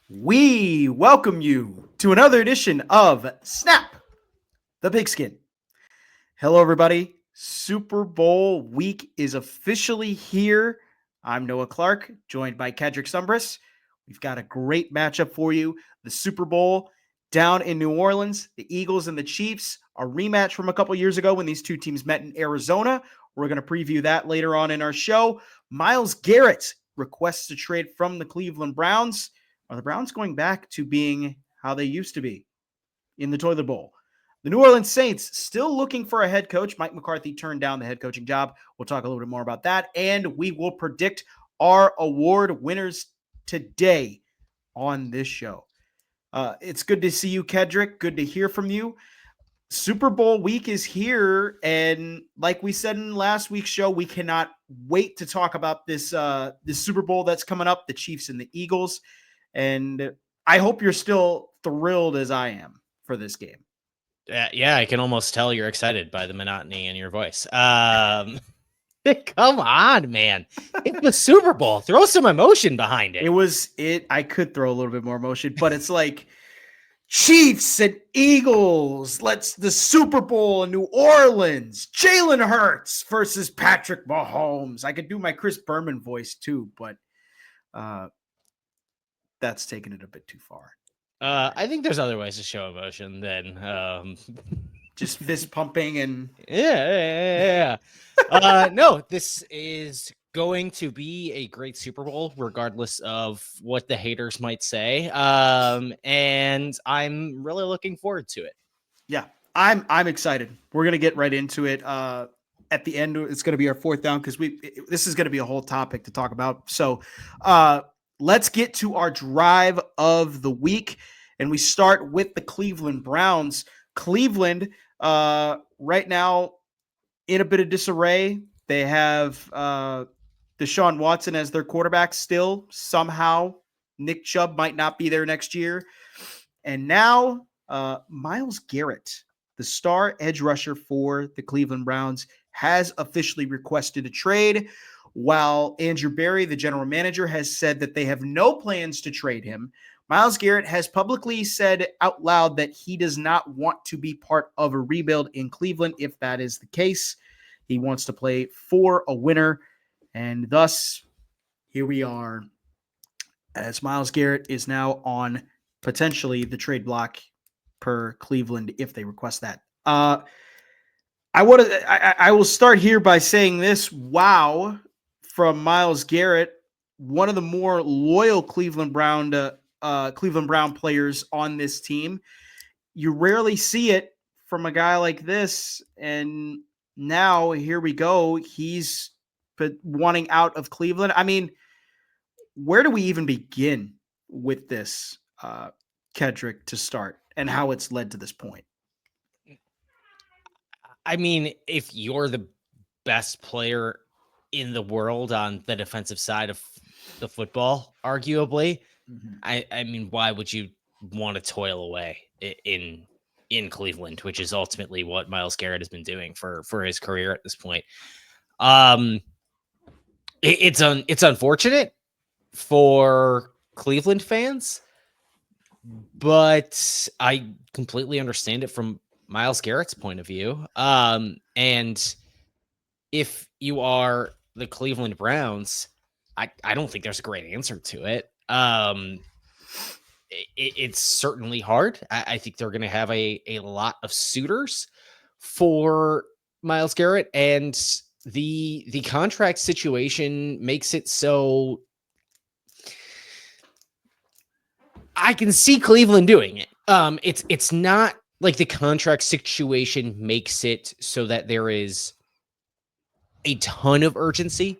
We welcome you to another edition of Snap the Pigskin. Hello, everybody. Super Bowl week is officially here. I'm Noah Clark, joined by Kedrick Sumbris. We've got a great matchup for you. The Super Bowl down in New Orleans, the Eagles and the Chiefs, a rematch from a couple years ago when these two teams met in Arizona. We're going to preview that later on in our show. Myles Garrett requests a trade from the Cleveland Browns. Are the Browns going back to being how they used to be in the toilet bowl? The New Orleans Saints still looking for a head coach. Mike McCarthy turned down the head coaching job. We'll talk a little bit more about that. And we will predict our award winners today on this show. It's good to see you, Kedrick. Good to hear from you. Super Bowl week is here. And like we said in last week's show, we cannot wait to talk about this Super Bowl that's coming up, the Chiefs and the Eagles. And I hope you're still thrilled as I am for this game. Yeah, I can almost tell you're excited by the monotony in your voice. Come on, man. It's the Super Bowl. Throw some emotion behind it. I could throw a little bit more emotion, but it's like Chiefs and Eagles. The Super Bowl in New Orleans. Jalen Hurts versus Patrick Mahomes. I could do my Chris Berman voice too, but that's taking it a bit too far. I think there's other ways to show emotion than just fist pumping and yeah. No, this is going to be a great Super Bowl, regardless of what the haters might say. And I'm really looking forward to it. Yeah, I'm excited. We're gonna get right into it. At the end, it's gonna be our fourth down because this is gonna be a whole topic to talk about. So, let's get to our drive of the week. And we start with the Cleveland Browns. Cleveland, right now, in a bit of disarray. They have Deshaun Watson as their quarterback still. Somehow, Nick Chubb might not be there next year. And now, Myles Garrett, the star edge rusher for the Cleveland Browns, has officially requested a trade. While Andrew Berry, the general manager, has said that they have no plans to trade him, Myles Garrett has publicly said out loud that he does not want to be part of a rebuild in Cleveland if that is the case. He wants to play for a winner, and thus, here we are, as Myles Garrett is now on potentially the trade block per Cleveland if they request that. I will start here by saying this. Wow. From Myles Garrett, one of the more loyal Cleveland Brown players on this team. You rarely see it from a guy like this, and now here we go. He's wanting out of Cleveland. I mean, where do we even begin with this, Kedrick, to start, and how it's led to this point? I mean, if you're the best player in the world on the defensive side of the football, arguably, I mean, why would you want to toil away in Cleveland, which is ultimately what Myles Garrett has been doing for his career at this point? It's unfortunate for Cleveland fans, but I completely understand it from Myles Garrett's point of view. And if you are the Cleveland Browns, I don't think there's a great answer to it. It's certainly hard. I think they're going to have a lot of suitors for Myles Garrett, and the contract situation makes it so I can see Cleveland doing it. It's not like the contract situation makes it so that there is a ton of urgency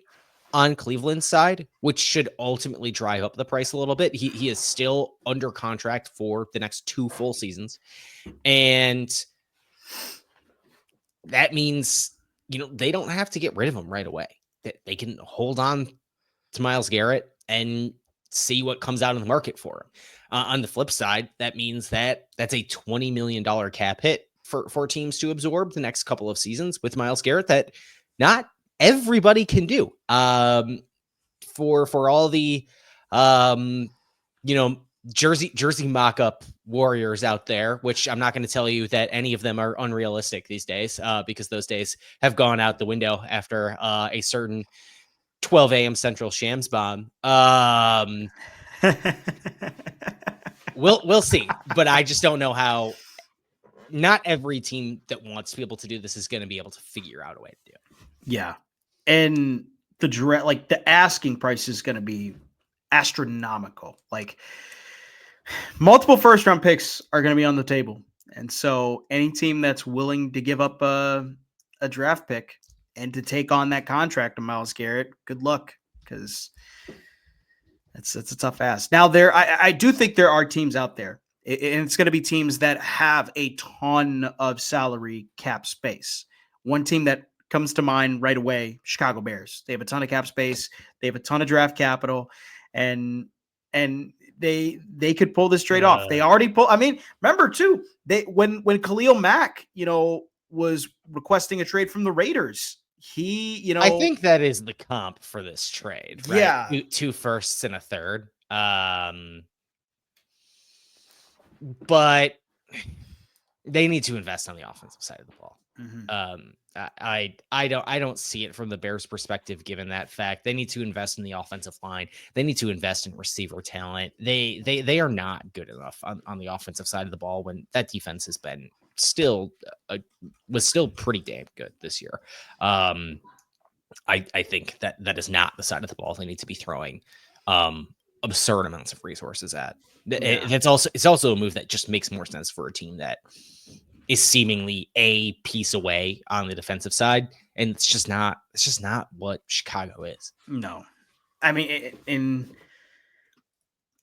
on Cleveland's side, which should ultimately drive up the price a little bit. He is still under contract for the next 2 full seasons. And that means, they don't have to get rid of him right away. They can hold on to Myles Garrett and see what comes out in the market for him. On the flip side, that means that's a $20 million cap hit for teams to absorb the next couple of seasons with Myles Garrett that not everybody can do. For all the Jersey mock-up warriors out there, which I'm not going to tell you that any of them are unrealistic these days, because those days have gone out the window after a certain 12 a.m. Central Shams bomb. We'll see, but I just don't know how. Not every team that wants to be able to do this is going to be able to figure out a way to do it. Yeah, and the asking price is going to be astronomical. Like, multiple first round picks are going to be on the table. And so any team that's willing to give up a draft pick and to take on that contract of Myles Garrett, good luck, because it's a tough ask. Now, I do think there are teams out there, and it's going to be teams that have a ton of salary cap space. One team that comes to mind right away, Chicago Bears. They have a ton of cap space. They have a ton of draft capital, and they could pull this trade off. They already pull. I mean, remember too, when Khalil Mack, was requesting a trade from the Raiders, I think that is the comp for this trade, right? Yeah. 2 firsts and a third. But they need to invest on the offensive side of the ball. Mm-hmm. I don't see it from the Bears' perspective, given that fact. They need to invest in the offensive line. They need to invest in receiver talent. They are not good enough on the offensive side of the ball when that defense has been was still pretty damn good this year. I think that is not the side of the ball they need to be throwing absurd amounts of resources at. Yeah. It's also a move that just makes more sense for a team that is seemingly a piece away on the defensive side, and it's just not what Chicago is. No, I mean,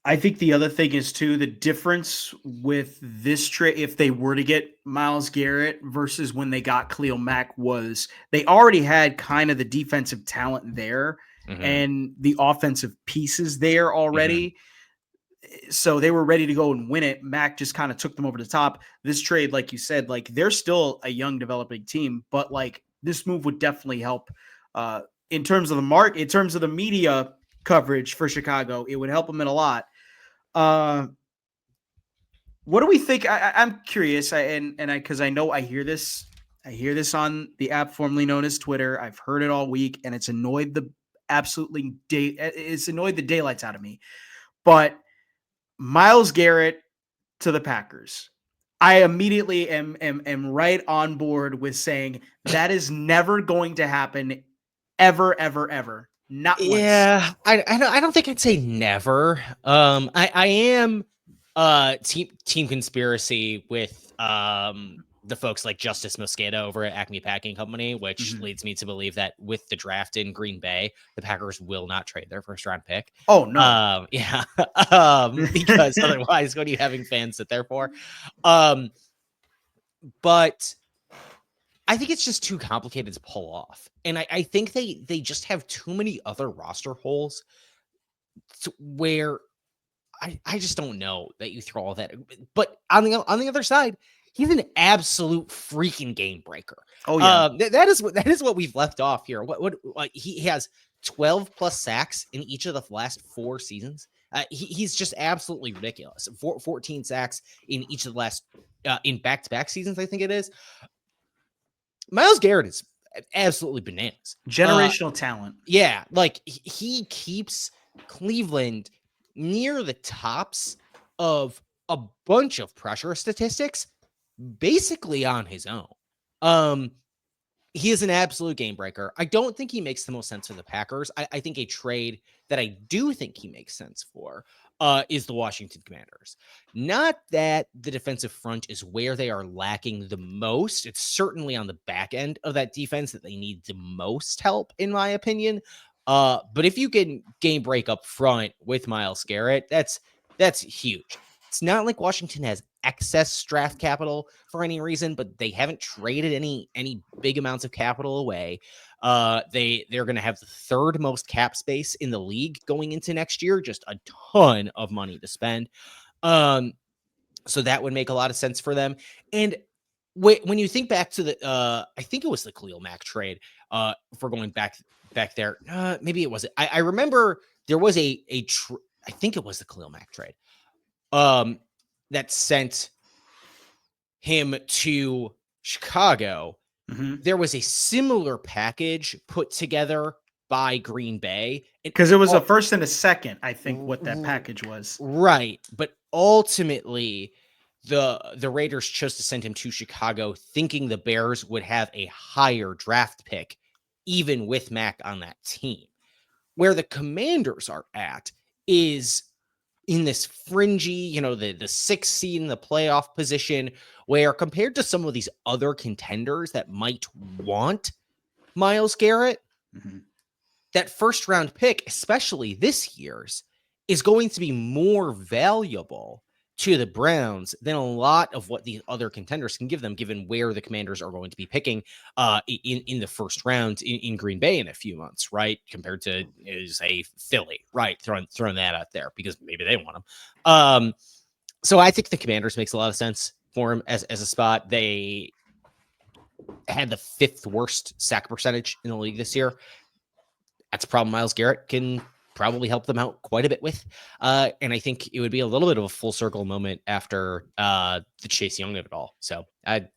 I think the other thing is too, the difference with this trade, if they were to get Myles Garrett versus when they got Khalil Mack, was they already had kind of the defensive talent there, mm-hmm. and the offensive pieces there already. Mm-hmm. So they were ready to go and win it. Mac just kind of took them over the top. This trade, like you said, like they're still a young developing team, but like this move would definitely help in terms of the market, in terms of the media coverage for Chicago. It would help them in a lot. What do we think? I'm curious, because I know I hear this on the app formerly known as Twitter. I've heard it all week, and it's annoyed the daylights out of me. But Myles Garrett to the Packers, I immediately am right on board with saying that is never going to happen, ever, ever, ever. Not once. Yeah, I don't think I'd say never. I am team conspiracy with the folks like Justice Mosqueda over at Acme Packing Company, which mm-hmm. leads me to believe that with the draft in Green Bay, the Packers will not trade their first round pick. Oh no. Yeah. Because otherwise, what are you having fans sit there for? But I think it's just too complicated to pull off. And I think they just have too many other roster holes where I just don't know that you throw all that. But on the other side, he's an absolute freaking game breaker. Oh yeah, that is what we've left off here. What he has 12 plus sacks in each of the last 4 seasons. He's just absolutely ridiculous. 14 sacks in each of the last in back-to-back seasons, I think it is. Myles Garrett is absolutely bananas. Generational talent. Yeah, like he keeps Cleveland near the tops of a bunch of pressure statistics basically on his own. He is an absolute game breaker. I don't think he makes the most sense for the Packers. I think a trade that I do think he makes sense for is the Washington Commanders. Not that the defensive front is where they are lacking the most. It's certainly on the back end of that defense that they need the most help, in my opinion. But if you can game break up front with Myles Garrett, that's huge. It's not like Washington has excess draft capital for any reason, but they haven't traded any big amounts of capital away. They're going to have the 3rd most cap space in the league going into next year, just a ton of money to spend. So that would make a lot of sense for them. And when you think back to the, I think it was the Khalil Mack trade, for going back there, maybe it wasn't. I remember there was I think it was the Khalil Mack trade that sent him to Chicago, there was a similar package put together by Green Bay. Because it was a first and a second, I think, what that package was. Right. But ultimately, the Raiders chose to send him to Chicago thinking the Bears would have a higher draft pick, even with Mac on that team. Where the Commanders are at is in this fringy, the 6th seed in the playoff position, where compared to some of these other contenders that might want Myles Garrett, that first round pick, especially this year's, is going to be more valuable to the Browns than a lot of what the other contenders can give them, given where the Commanders are going to be picking in the first round in Green Bay in a few months, right? Compared to, say, Philly, right? Throwing that out there because maybe they want him. So I think the Commanders makes a lot of sense for him as a spot. They had the 5th worst sack percentage in the league this year. That's a problem Myles Garrett can probably help them out quite a bit with. And I think it would be a little bit of a full circle moment after the Chase Young of it all. So I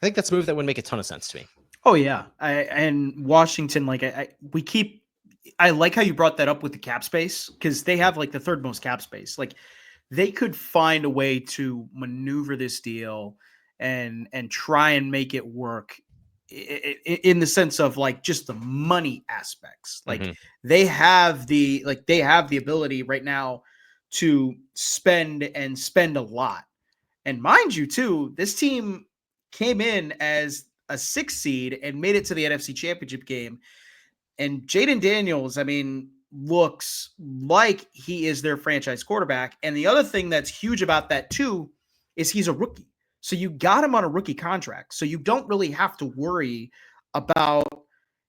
think that's a move that would make a ton of sense to me. Oh yeah. And Washington, I like how you brought that up with the cap space, because they have like the 3rd most cap space. Like they could find a way to maneuver this deal and try and make it work in the sense of like just the money aspects. Like they have the ability right now to spend a lot. And mind you too, this team came in as a 6th seed and made it to the NFC Championship game. And Jaden Daniels, looks like he is their franchise quarterback. And the other thing that's huge about that too is he's a rookie. So you got him on a rookie contract. So you don't really have to worry about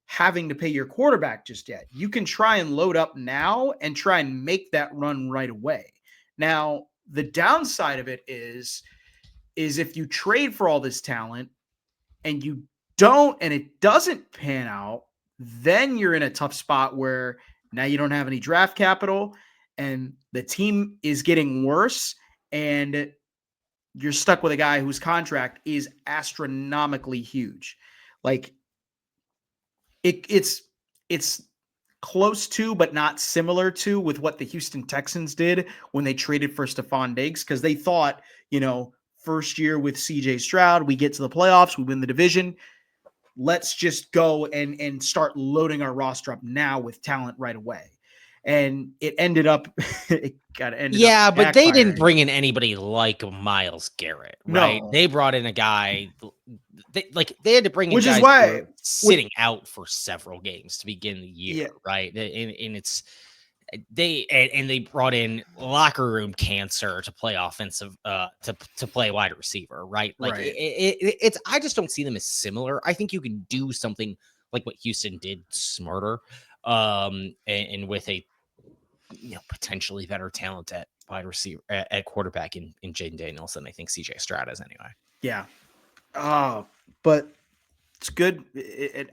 having to pay your quarterback just yet. You can try and load up now and try and make that run right away. Now, the downside of it is if you trade for all this talent and you don't, and it doesn't pan out, then you're in a tough spot where now you don't have any draft capital and the team is getting worse, and you're stuck with a guy whose contract is astronomically huge. Like it's close to, but not similar to, with what the Houston Texans did when they traded for Stephon Diggs, because they thought, first year with CJ Stroud, we get to the playoffs, we win the division. Let's just go and start loading our roster up now with talent right away. And it ended up, but they didn't bring in anybody like Myles Garrett, right? No. They brought in a guy, they had to bring in guys who were sitting out for several games to begin the year, right? And they brought in locker room cancer to play offensive, to play wide receiver, right? Like it's I just don't see them as similar. I think you can do something like what Houston did smarter, and with a potentially better talent at wide receiver, at quarterback in Jaden Daniels than I think CJ Stroud is anyway. Yeah. But it's good.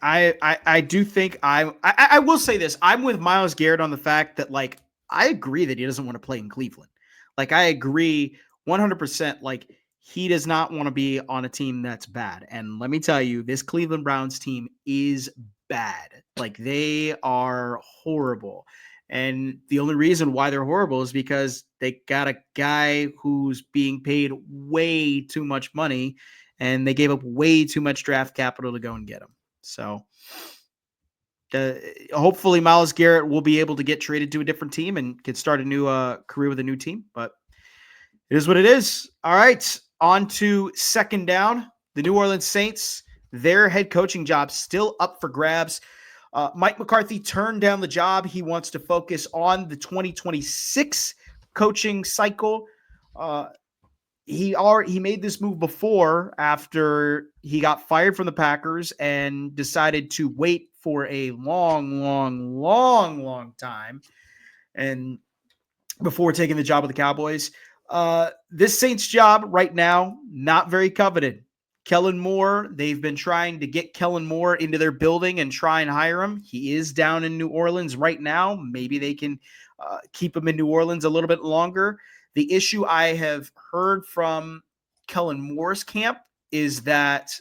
I do think I will say this. I'm with Myles Garrett on the fact that, like, I agree that he doesn't want to play in Cleveland. Like, I agree 100%. Like, he does not want to be on a team that's bad. And let me tell you, this Cleveland Browns team is bad. Like, they are horrible. And the only reason why they're horrible is because they got a guy who's being paid way too much money, and they gave up way too much draft capital to go and get him. So hopefully Myles Garrett will be able to get traded to a different team and can start a new career with a new team. But it is what it is. All right, on to second down. The New Orleans Saints, their head coaching job still up for grabs. Mike McCarthy turned down the job. He wants to focus on the 2026 coaching cycle. He made this move before, after he got fired from the Packers and decided to wait for a long time, and before taking the job with the Cowboys. This Saints job right now, not very coveted. Kellen Moore, they've been trying to get Kellen Moore into their building and try and hire him. He is down in New Orleans right now. Maybe they can keep him in New Orleans a little bit longer. The issue I have heard from Kellen Moore's camp is that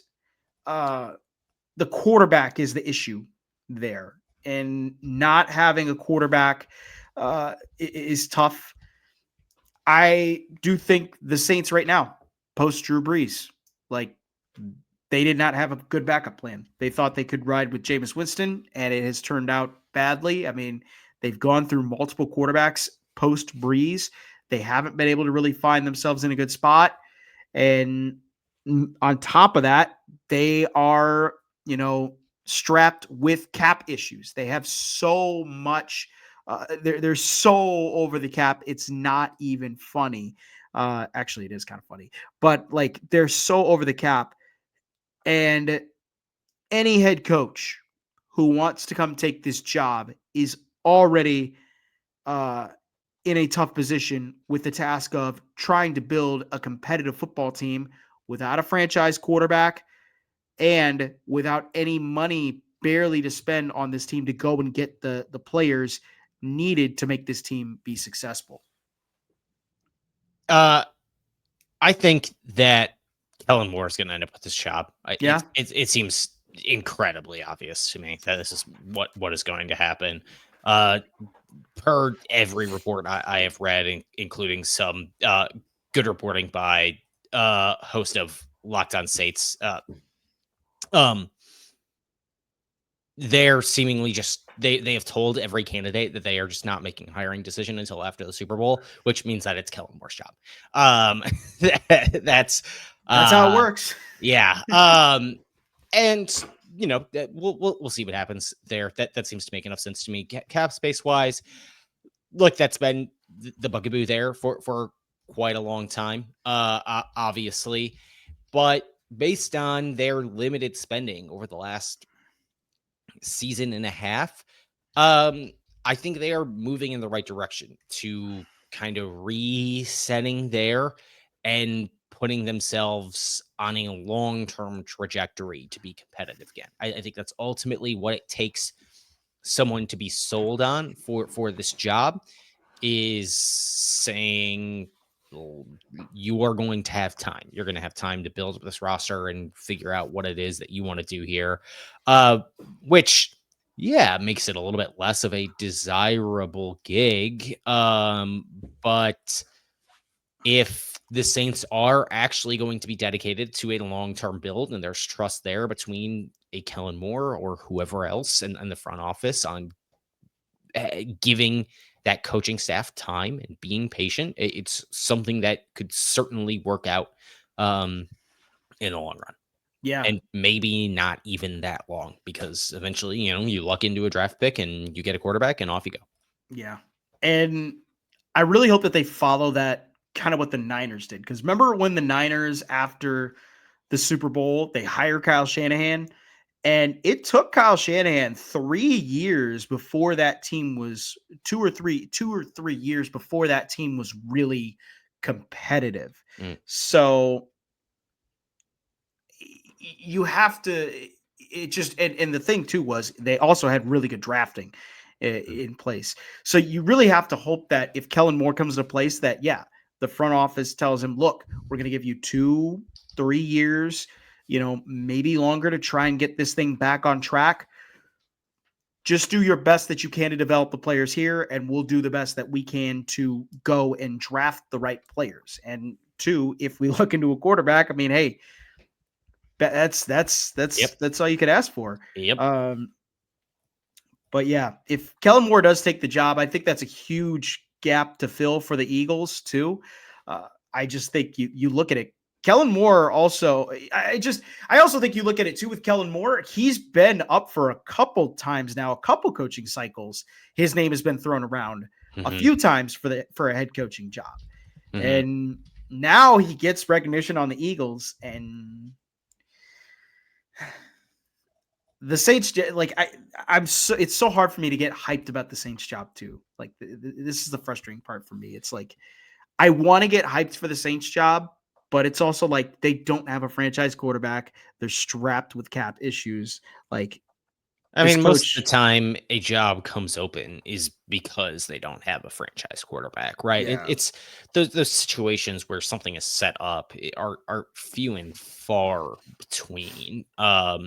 the quarterback is the issue there, and not having a quarterback is tough. I do think the Saints right now, post Drew Brees, like they did not have a good backup plan. They thought they could ride with Jameis Winston, and it has turned out badly. I mean, they've gone through multiple quarterbacks post Brees. They haven't been able to really find themselves in a good spot. And on top of that, they are, strapped with cap issues. They have so much. They're so over the cap. It's not even funny. Actually, it is kind of funny, but like they're so over the cap. And any head coach who wants to come take this job is already in a tough position with the task of trying to build a competitive football team without a franchise quarterback and without any money barely to spend on this team to go and get the players needed to make this team be successful. I think that Kellen Moore is going to end up with this job. Yeah. It seems incredibly obvious to me that this is what is going to happen. Per every report I have read, including some good reporting by host of Locked On Saints, they're seemingly just they have told every candidate that they are just not making a hiring decision until after the Super Bowl, which means that it's Kellen Moore's job. That's how it works. Yeah. And we'll see what happens there. That seems to make enough sense to me. Cap space wise, look, that's been the bugaboo there for quite a long time, obviously, but based on their limited spending over the last season and a half, I think they are moving in the right direction to kind of resetting there and putting themselves on a long-term trajectory to be competitive again. I think that's ultimately what it takes someone to be sold on for this job, is saying, well, you are going to have time. You're going to have time to build up this roster and figure out what it is that you want to do here, which, yeah, makes it a little bit less of a desirable gig. But if the Saints are actually going to be dedicated to a long-term build and there's trust there between a Kellen Moore or whoever else in the front office on giving that coaching staff time and being patient, it's something that could certainly work out in the long run. Yeah. And maybe not even that long, because eventually, you luck into a draft pick and you get a quarterback and off you go. Yeah. And I really hope that they follow that kind of what the Niners did. Because remember when the Niners, after the Super Bowl, they hired Kyle Shanahan, and it took Kyle Shanahan 3 years before that team was 2 or 3 years before that team was really competitive. So you have to, it just, and the thing too was they also had really good drafting in place. So you really have to hope that if Kellen Moore comes to a place that, yeah, the front office tells him, look, we're going to give you 2-3 years, maybe longer to try and get this thing back on track. Just do your best that you can to develop the players here, and we'll do the best that we can to go and draft the right players. And 2, if we look into a quarterback, I mean, hey, that's all you could ask for. Yep. But yeah, if Kellen Moore does take the job, I think that's a huge gap to fill for the Eagles too. I just think you look at it. Kellen Moore also, I also think you look at it too with Kellen Moore. He's been up for a couple times now, a couple coaching cycles. His name has been thrown around a few times for a head coaching job. And now he gets recognition on the Eagles, and the Saints, like it's so hard for me to get hyped about the Saints job too. Like this is the frustrating part for me. It's like, I want to get hyped for the Saints job, but it's also like they don't have a franchise quarterback. They're strapped with cap issues. Like I This mean, most of coach, the time a job comes open is because they don't have a franchise quarterback, right? yeah, It's those situations where something is set up are few and far between. I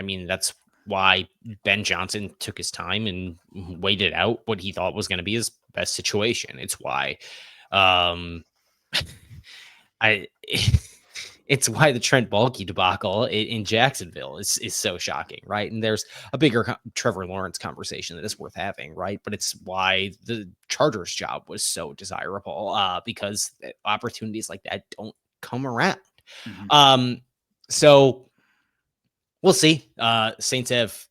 mean, that's why Ben Johnson took his time and waited out what he thought was going to be his best situation. It's why, um, I. It's why the Trent Baalke debacle in Jacksonville is so shocking, right? And there's a bigger Trevor Lawrence conversation that is worth having, right? But it's why the Chargers job was so desirable because opportunities like that don't come around. mhm. So we'll see. Saints have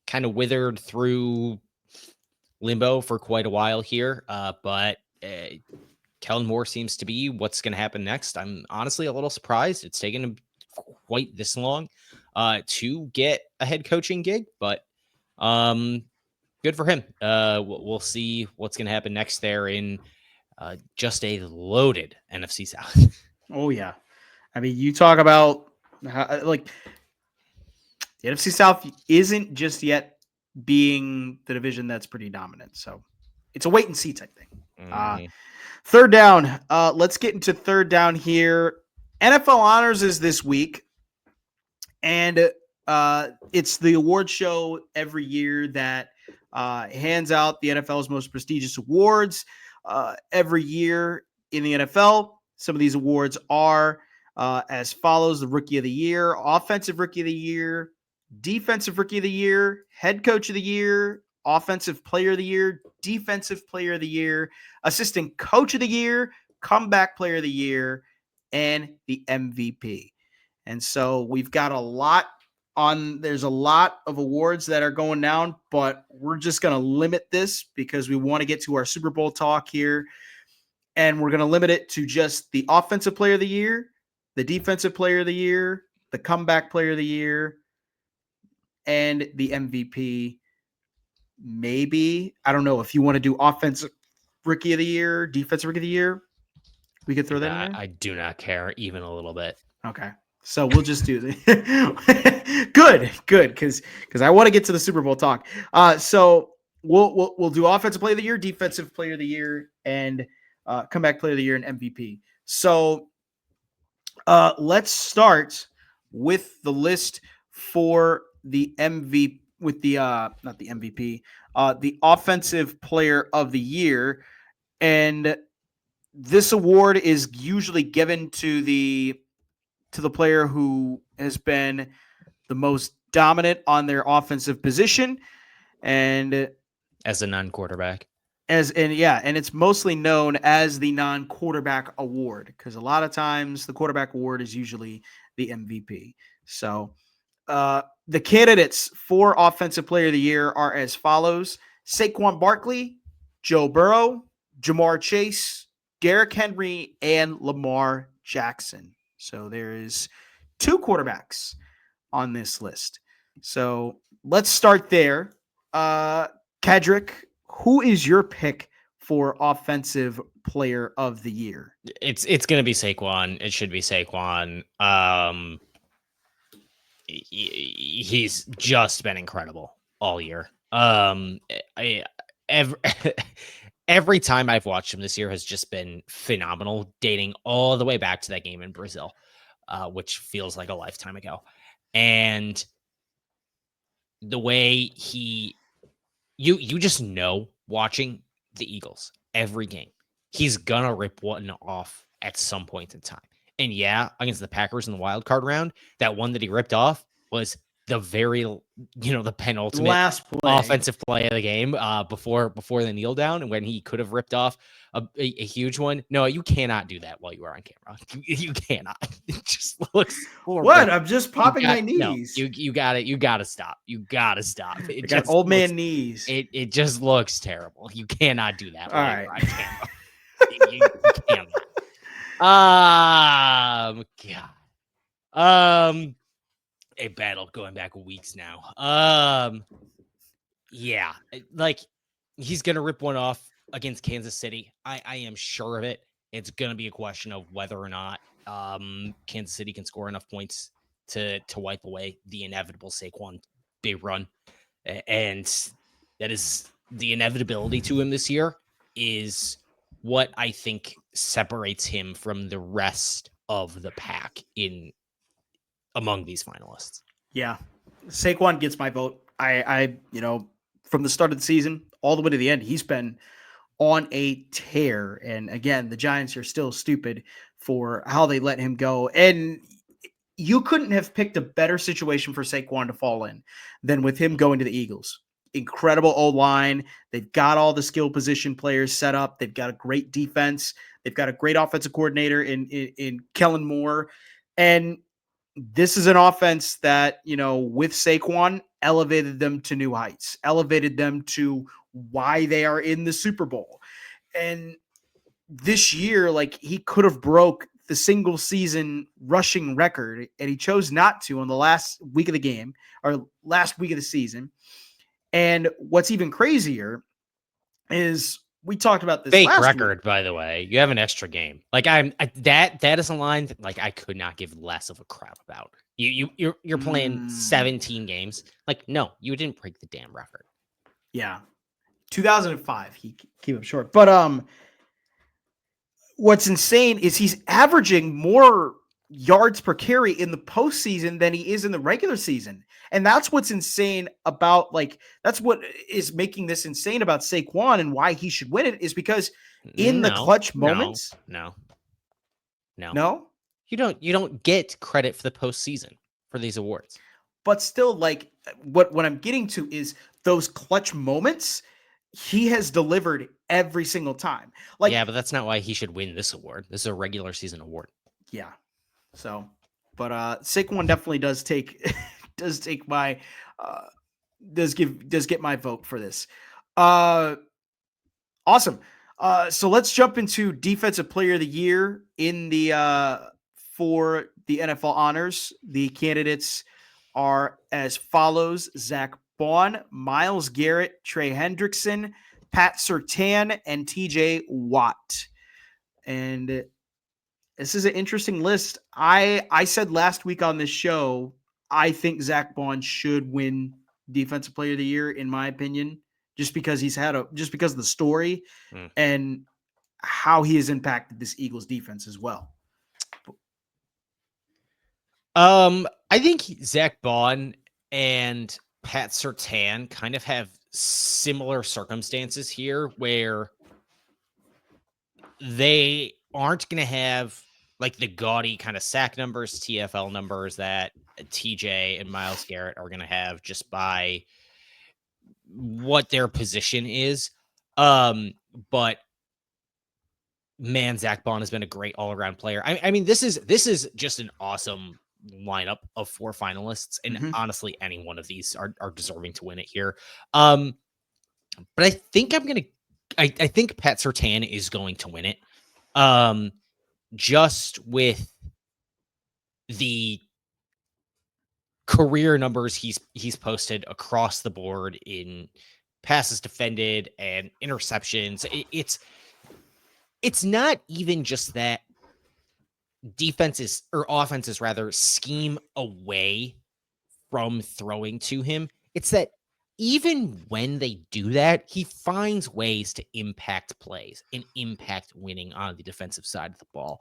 kind of withered through limbo for quite a while here, but Kellen Moore seems to be what's going to happen next. I'm honestly a little surprised it's taken him quite this long to get a head coaching gig, but good for him. We'll see what's going to happen next there in just a loaded NFC South. Oh yeah. I mean, you talk about like the NFC South isn't just yet being the division that's pretty dominant. So it's a wait and see type thing. Mhm. Third down. Let's get into third down here. NFL Honors is this week, and it's the award show every year that hands out the NFL's most prestigious awards every year in the NFL. Some of these awards are as follows: the Rookie of the Year, Offensive Rookie of the Year, Defensive Rookie of the Year, Head Coach of the Year, Offensive Player of the Year, Defensive Player of the Year, Assistant Coach of the Year, Comeback Player of the Year, and the MVP. And so we've got a lot there's a lot of awards that are going down, but we're just going to limit this because we want to get to our Super Bowl talk here. And we're going to limit it to just the Offensive Player of the Year, the Defensive Player of the Year, the Comeback Player of the Year, and the MVP. Maybe, I don't know if you want to do Offensive Rookie of the Year, Defensive Rookie of the Year, we could throw that in there. I do not care even a little bit. Okay. So we'll just do the good, because I want to get to the Super Bowl talk. So we'll do Offensive Player of the Year, Defensive Player of the Year, and Comeback Player of the Year and MVP. So let's start with the list for the MVP with the not the MVP, the Offensive Player of the Year, and this award is usually given to the player who has been the most dominant on their offensive position, and As a non-quarterback. and it's mostly known as the non-quarterback award because a lot of times the quarterback award is usually the MVP. So the candidates for Offensive Player of the Year are as follows: Saquon Barkley, Joe Burrow, Jamar Chase, Derrick Henry, and Lamar Jackson. So there is two quarterbacks on this list. So let's start there. Kedrick, who is your pick for Offensive Player of the Year? It's going to be Saquon. It should be Saquon. He's just been incredible all year. Every, every time I've watched him this year has just been phenomenal, dating all the way back to that game in Brazil, which feels like a lifetime ago. And the way you just know watching the Eagles every game, he's gonna rip one off at some point in time. And yeah, against the Packers in the wild card round, that one that he ripped off was the penultimate Last play. offensive play of the game before the kneel down, and when he could have ripped off a huge one. No, you cannot do that while you are on camera. You cannot. It just looks horrible. What? I'm just popping my No, knees. you got it. You got to stop. You got to stop. I got old man knees. It just looks terrible. You cannot do that while you're on camera. You cannot. God. A battle going back weeks now. Yeah, like he's gonna rip one off against Kansas City. I am sure of it. It's gonna be a question of whether or not Kansas City can score enough points to wipe away the inevitable Saquon big run. And that is the inevitability to him this year is what I think separates him from the rest of the pack among these finalists. Yeah. Saquon gets my vote. I from the start of the season all the way to the end, he's been on a tear. And again, the Giants are still stupid for how they let him go. And you couldn't have picked a better situation for Saquon to fall in than with him going to the Eagles. Incredible O-line. They've got all the skill position players set up. They've got a great defense. They've got a great offensive coordinator in Kellen Moore. And this is an offense that, with Saquon, elevated them to new heights, elevated them to why they are in the Super Bowl. And this year, like, he could have broke the single season rushing record, and he chose not to on the last week of the game or last week of the season. And what's even crazier is we talked about this fake last record, week. by the way. You have an extra game. Like that is a line that, like, I could not give less of a crap about. You're playing 17 games. Like, no, you didn't break the damn record. Yeah. 2005, he came up short. But what's insane is he's averaging more yards per carry in the postseason than he is in the regular season. And that's what's insane about, that's what is making this insane about Saquon and why he should win it, is because in the clutch moments. No. You don't get credit for the postseason for these awards. But still, what I'm getting to is those clutch moments he has delivered every single time. Yeah, but that's not why he should win this award. This is a regular season award. Yeah. So, but Saquon definitely does take my does get my vote for this. Awesome. So let's jump into Defensive Player of the Year in the for the NFL honors. The candidates are as follows: Zach Bond, Myles Garrett, Trey Hendrickson, Pat Surtain, and TJ Watt. And this is an interesting list. I said last week on this show, I think Zach Bond should win Defensive Player of the Year, in my opinion, just because just because of the story and how he has impacted this Eagles defense as well. I think Zach Bond and Pat Surtain kind of have similar circumstances here, where they aren't going to have like the gaudy kind of sack numbers, TFL numbers that TJ and Myles Garrett are going to have just by what their position is. But man, Zach Bond has been a great all-around player. I mean, this is just an awesome lineup of 4 finalists, and honestly, any one of these are deserving to win it here. But I think I think Pat Surtain is going to win it. Just with the career numbers he's posted across the board in passes defended and interceptions. It's not even just that defenses or offenses rather scheme away from throwing to him. It's that even when they do that, he finds ways to impact plays and impact winning on the defensive side of the ball,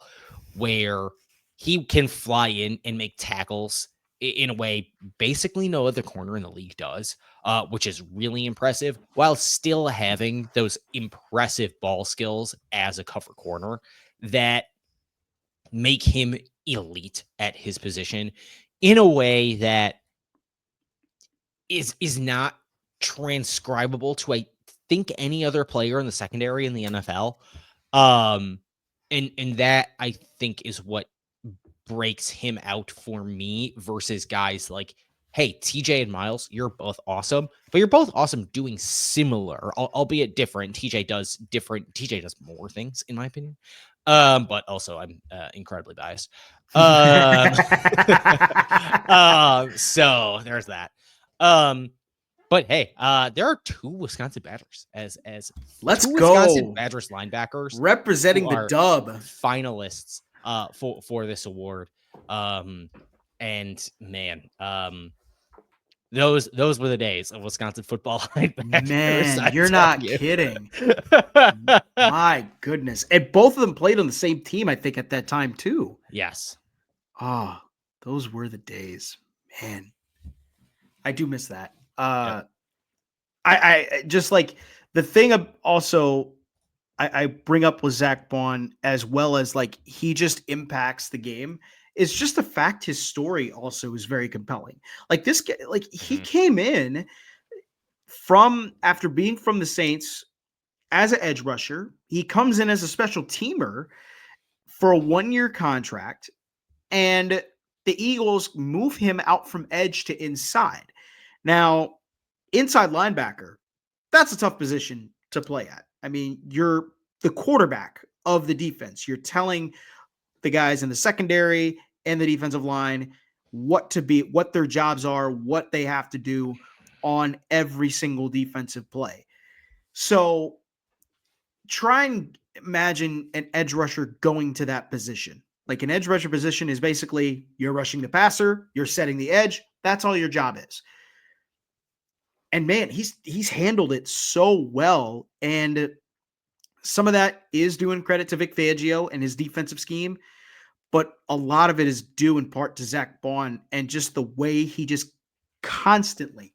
where he can fly in and make tackles in a way basically no other corner in the league does, which is really impressive, while still having those impressive ball skills as a cover corner that make him elite at his position in a way that is not transcribable to, I think, any other player in the secondary in the NFL. And that, I think, is what breaks him out for me versus guys like, hey, TJ and Myles, you're both awesome, but you're both awesome doing similar, albeit different. TJ does more things, in my opinion. But also I'm incredibly biased. So there's that. But hey, there are 2 Wisconsin Badgers as let's go Wisconsin Badgers linebackers representing the dub finalists for this award. And man, Those were the days of Wisconsin football linebackers. Man, you're not kidding. My goodness. And both of them played on the same team, I think, at that time, too. Yes. Ah, those were the days. Man, I do miss that. I just like the thing of also I bring up with Zach Bond as well as like he just impacts the game. It's just the fact his story also is very compelling. Like this guy, like he came in from after being from the Saints as an edge rusher. He comes in as a special teamer for a 1-year contract, and the Eagles move him out from edge to inside. Now, inside linebacker, that's a tough position to play at. I mean, you're the quarterback of the defense. You're telling the guys in the secondary and the defensive line what to be, what their jobs are, what they have to do on every single defensive play. So try and imagine an edge rusher going to that position. Like an edge rusher position is basically you're rushing the passer, you're setting the edge. That's all your job is. And man, he's handled it so well. And some of that is due credit to Vic Fangio and his defensive scheme, but a lot of it is due in part to Zach Bond and just the way he just constantly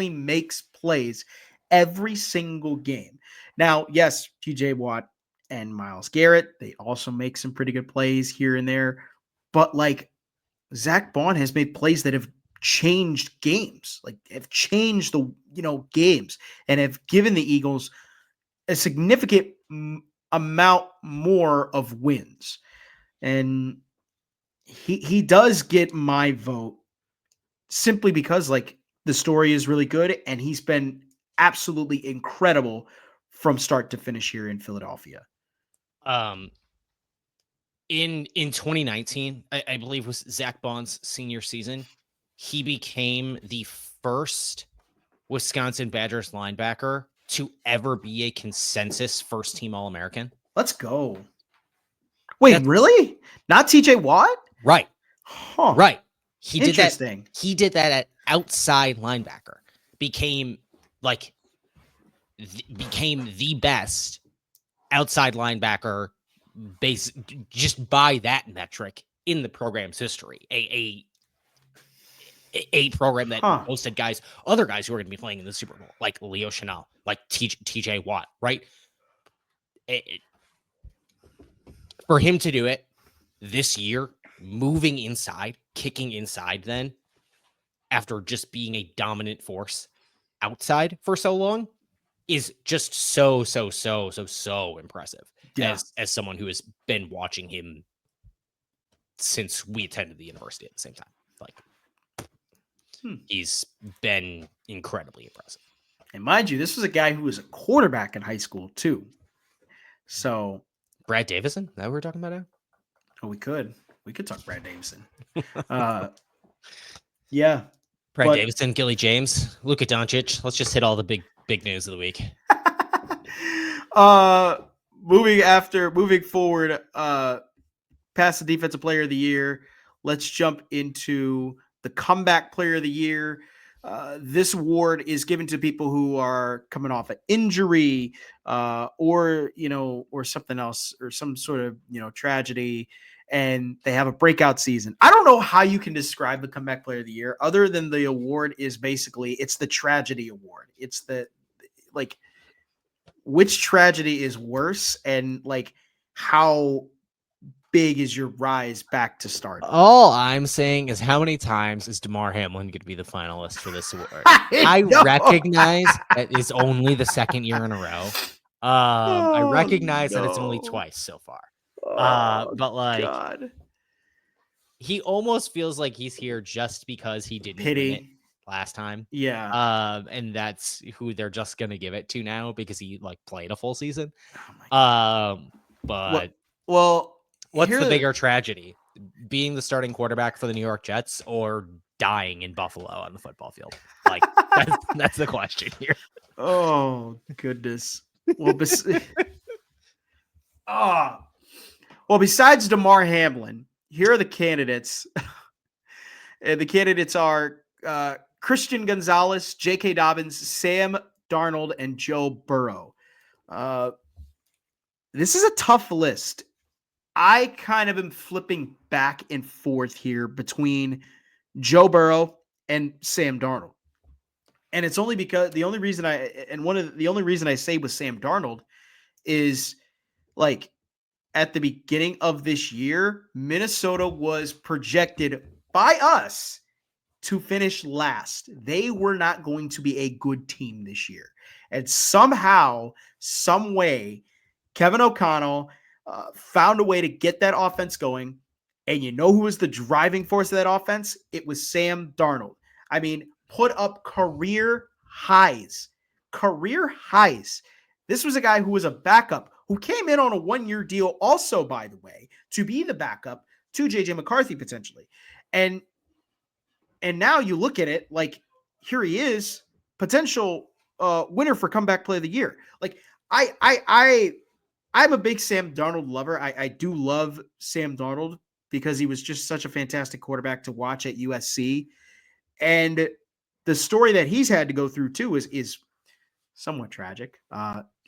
makes plays every single game. Now, yes, TJ Watt and Myles Garrett, they also make some pretty good plays here and there, but like Zach Bond has made plays that have changed games, like have changed the games and have given the Eagles a significant amount more of wins. And he does get my vote simply because like the story is really good and he's been absolutely incredible from start to finish here in Philadelphia. In 2019, I believe was Zach Bond's senior season, he became the first Wisconsin Badgers linebacker to ever be a consensus first team All-American. Let's go. Wait, really? Not TJ Watt? Right. Huh. Right. He did that. Interesting. He did that at outside linebacker. Became the best outside linebacker just by that metric in the program's history. A program that hosted other guys who are going to be playing in the Super Bowl, like Leo Chenal, like TJ Watt, right? For him to do it this year, moving inside, kicking inside then, after just being a dominant force outside for so long, is just so impressive. Yeah. As someone who has been watching him since we attended the university at the same time. Like, he's been incredibly impressive. And mind you, this was a guy who was a quarterback in high school too. So Brad Davison, that we're talking about now? Oh, we could talk Brad Davison. Yeah. Brad Davison, Gilly James, Luka Doncic. Let's just hit all the big news of the week. Moving forward, past the defensive player of the year, let's jump into the comeback player of the year. This award is given to people who are coming off an injury, or something else, or some sort of, tragedy, and they have a breakout season. I don't know how you can describe the comeback player of the year other than the award is basically, it's the tragedy award. It's the, like, which tragedy is worse and like how big is your rise back to start? All I'm saying is, how many times is Damar Hamlin going to be the finalist for this award? I recognize that it's only the second year in a row. I recognize that it's only twice so far. But like, God. He almost feels like he's here just because he didn't win it last time. Yeah. And that's who they're just going to give it to now because he like played a full season. But what's the bigger tragedy? Being the starting quarterback for the New York Jets or dying in Buffalo on the football field? Like, that's the question here. Oh, goodness. Well, besides Damar Hamlin, here are the candidates. And the candidates are Christian Gonzalez, J.K. Dobbins, Sam Darnold, and Joe Burrow. This is a tough list. I kind of am flipping back and forth here between Joe Burrow and Sam Darnold. And it's only because the only reason I say with Sam Darnold is like at the beginning of this year, Minnesota was projected by us to finish last. They were not going to be a good team this year. And somehow, some way, Kevin O'Connell found a way to get that offense going. And you know who was the driving force of that offense? It was Sam Darnold. I mean, put up career highs. Career highs. This was a guy who was a backup, who came in on a one-year deal also, by the way, to be the backup to J.J. McCarthy potentially. And now you look at it like, here he is, potential winner for comeback play of the year. Like, I'm a big Sam Darnold lover. I do love Sam Darnold because he was just such a fantastic quarterback to watch at USC. And the story that he's had to go through too is somewhat tragic.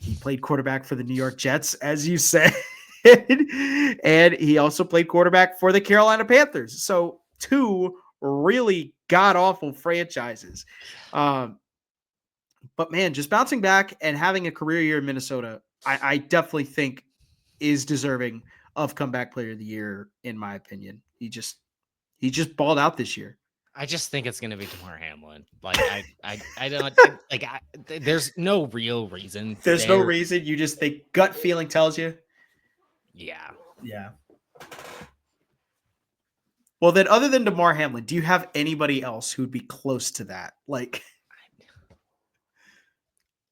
He played quarterback for the New York Jets, as you said, and he also played quarterback for the Carolina Panthers. So two really god-awful franchises. But man, just bouncing back and having a career year in Minnesota, I definitely think is deserving of comeback player of the year, in my opinion. He just balled out this year. I just think it's going to be Damar Hamlin. Like I don't like. There's no real reason. There's no reason. You just think gut feeling tells you. Yeah. Yeah. Well, then, other than Damar Hamlin, do you have anybody else who'd be close to that? Like,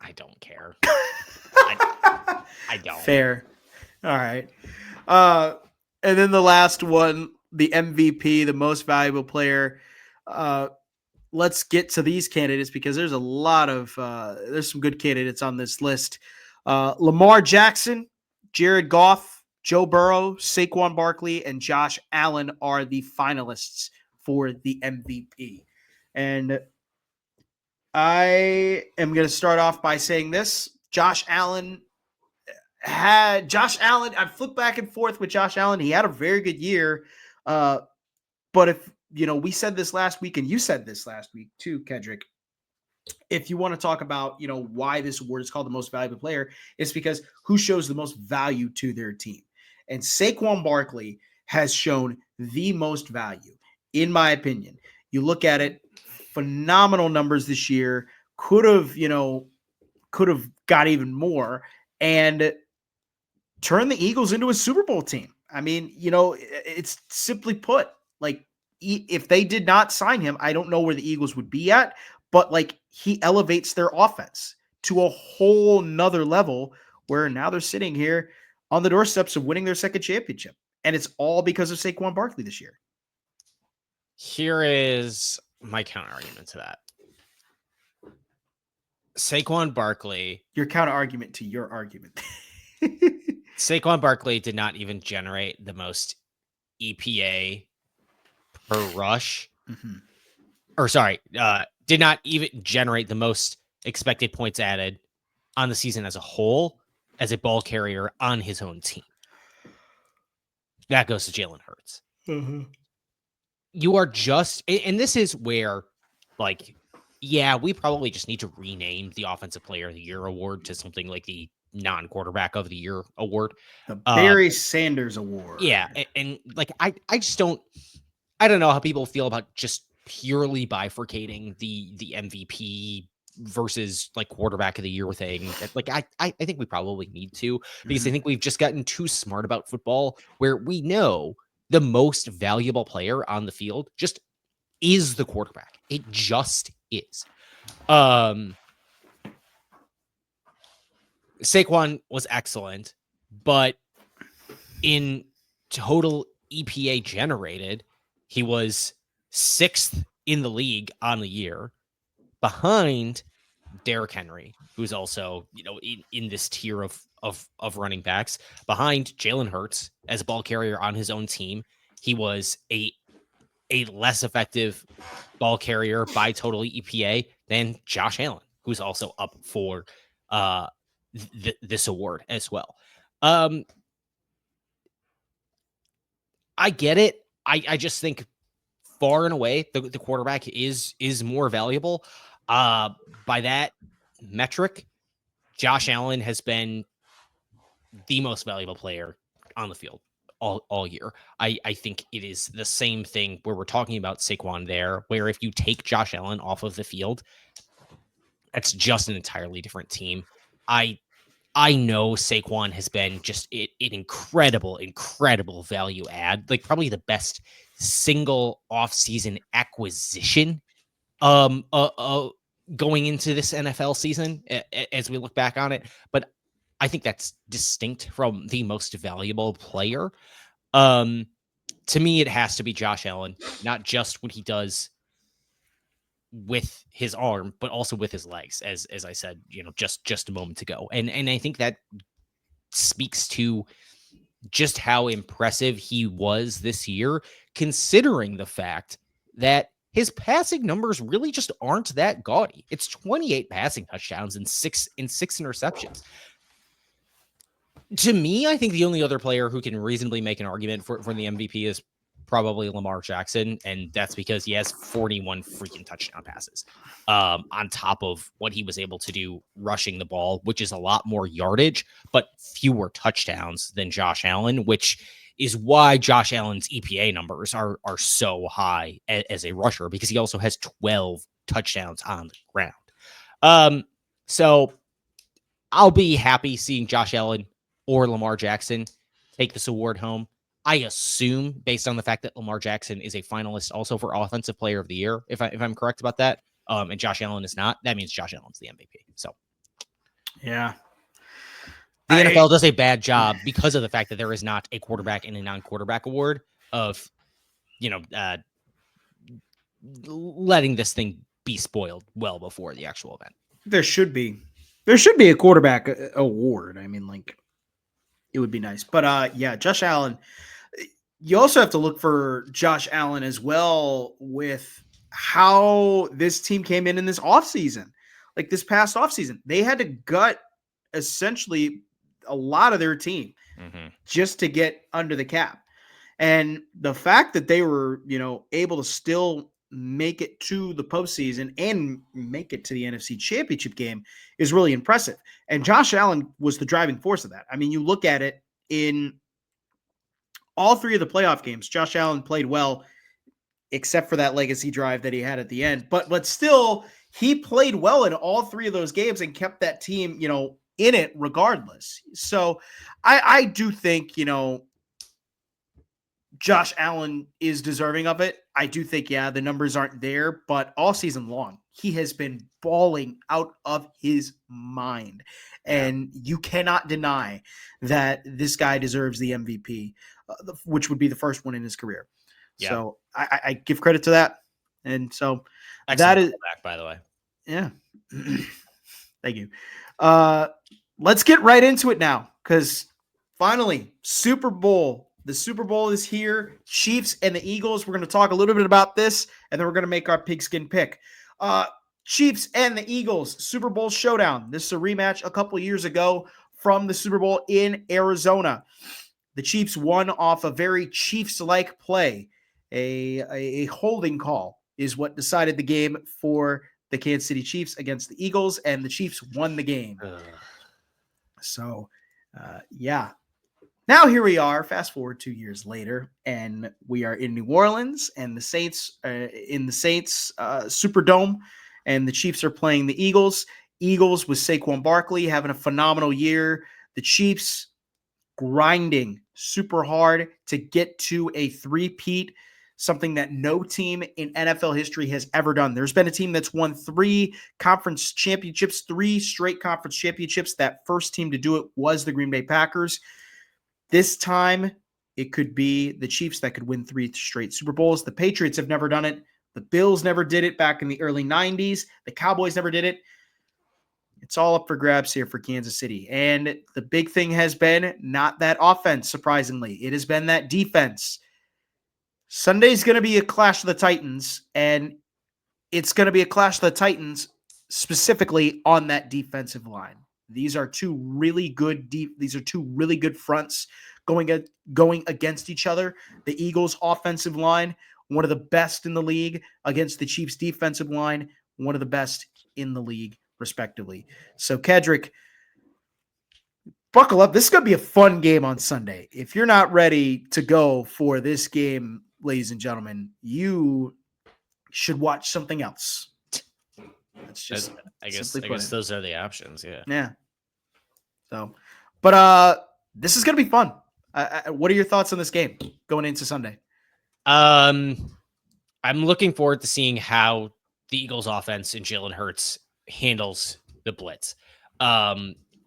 I don't care. I don't. Fair. All right. And then the last one, the MVP, the most valuable player. Let's get to these candidates because there's a lot of there's some good candidates on this list. Lamar Jackson, Jared Goff, Joe Burrow, Saquon Barkley, and Josh Allen are the finalists for the MVP. And I am going to start off by saying this. Josh Allen, I flipped back and forth with Josh Allen. He had a very good year. But if, we said this last week and you said this last week too, Kedrick, if you want to talk about, why this award is called the most valuable player, it's because who shows the most value to their team. And Saquon Barkley has shown the most value, in my opinion. You look at it, phenomenal numbers this year, could have got even more and turn the Eagles into a Super Bowl team. I mean, it's simply put, like, if they did not sign him, I don't know where the Eagles would be at, but like he elevates their offense to a whole nother level where now they're sitting here on the doorsteps of winning their second championship. And it's all because of Saquon Barkley this year. Here is my counter argument to that. Saquon Barkley. Your counter argument to your argument. Saquon Barkley did not even generate the most EPA per rush. Mm-hmm. Or sorry, did not even generate the most expected points added on the season as a whole as a ball carrier on his own team. That goes to Jalen Hurts. Mm-hmm. You are just, and this is where, like, yeah, we probably just need to rename the Offensive Player of the Year award to something like the non-quarterback of the year award. The Barry Sanders award. Yeah. And like, I just don't know how people feel about just purely bifurcating the MVP versus like quarterback of the year thing. Like, I think we probably need to, because I think we've just gotten too smart about football where we know the most valuable player on the field just is the quarterback. It just is. Saquon was excellent, but in total EPA generated, he was 6th in the league on the year, behind Derrick Henry, who's also, in this tier of running backs, behind Jalen Hurts as a ball carrier on his own team. He was a a less effective ball carrier by total EPA than Josh Allen, who's also up for this award as well. I get it. I just think far and away the quarterback is more valuable. By that metric, Josh Allen has been the most valuable player on the field all year. I think it is the same thing where we're talking about Saquon there, where if you take Josh Allen off of the field, that's just an entirely different team. I know Saquon has been just an incredible value add, like probably the best single offseason acquisition going into this NFL season as we look back on it. But I think that's distinct from the most valuable player. To me, it has to be Josh Allen, not just what he does with his arm, but also with his legs, as I said, just a moment ago. And I think that speaks to just how impressive he was this year, considering the fact that his passing numbers really just aren't that gaudy. It's 28 passing touchdowns and six interceptions. To me, I think the only other player who can reasonably make an argument for the MVP is probably Lamar Jackson, and that's because he has 41 freaking touchdown passes on top of what he was able to do rushing the ball, which is a lot more yardage, but fewer touchdowns than Josh Allen, which is why Josh Allen's EPA numbers are so high as a rusher, because he also has 12 touchdowns on the ground. So I'll be happy seeing Josh Allen or Lamar Jackson take this award home. I assume, based on the fact that Lamar Jackson is a finalist also for Offensive Player of the Year, if I'm correct about that, and Josh Allen is not, that means Josh Allen's the MVP. So, yeah, the NFL does a bad job because of the fact that there is not a quarterback and a non-quarterback award of, letting this thing be spoiled well before the actual event. There should be a quarterback award. I mean, like, it would be nice, but yeah, Josh Allen. You also have to look for Josh Allen as well with how this team came in this offseason. Like this past offseason, they had to gut essentially a lot of their team just to get under the cap. And the fact that they were, able to still make it to the postseason and make it to the NFC Championship game is really impressive. And Josh Allen was the driving force of that. I mean, you look at it in all three of the playoff games, Josh Allen played well, except for that legacy drive that he had at the end. But still, he played well in all three of those games and kept that team, in it regardless. So I do think, Josh Allen is deserving of it. I do think, the numbers aren't there, but all season long, he has been balling out of his mind. And you cannot deny that this guy deserves the MVP, which would be the first one in his career. Yeah. So I give credit to that. And so excellent that is back, by the way. Yeah. Thank you. Let's get right into it now, because finally, Super Bowl. The Super Bowl is here. Chiefs and the Eagles. We're going to talk a little bit about this, and then we're going to make our pigskin pick. Chiefs and the Eagles, Super Bowl showdown. This is a rematch a couple years ago from the Super Bowl in Arizona. The Chiefs won off a very Chiefs-like play. A holding call is what decided the game for the Kansas City Chiefs against the Eagles, and the Chiefs won the game. So, yeah. Now here we are, fast forward 2 years later, and we are in New Orleans, and the Saints in the Saints Superdome, and the Chiefs are playing the Eagles. Eagles with Saquon Barkley having a phenomenal year. The Chiefs grinding super hard to get to a three-peat, something that no team in NFL history has ever done. There's been a team that's won 3 conference championships, 3 straight conference championships. That first team to do it was the Green Bay Packers. This time, it could be the Chiefs that could win 3 straight Super Bowls. The Patriots have never done it. The Bills never did it back in the early 90s. The Cowboys never did it. It's all up for grabs here for Kansas City. And the big thing has been not that offense, surprisingly. It has been that defense. Sunday's going to be a clash of the Titans, and it's going to be a clash of the Titans specifically on that defensive line. These are two really good fronts going against each other. The Eagles' offensive line, one of the best in the league, against the Chiefs' defensive line, one of the best in the league, respectively. So, Kedrick, buckle up. This is going to be a fun game on Sunday. If you're not ready to go for this game, ladies and gentlemen, you should watch something else. That's just I guess those are the options. Yeah. Yeah. So, but this is going to be fun. What are your thoughts on this game going into Sunday? I'm looking forward to seeing how the Eagles offense and Jalen Hurts handles the blitz.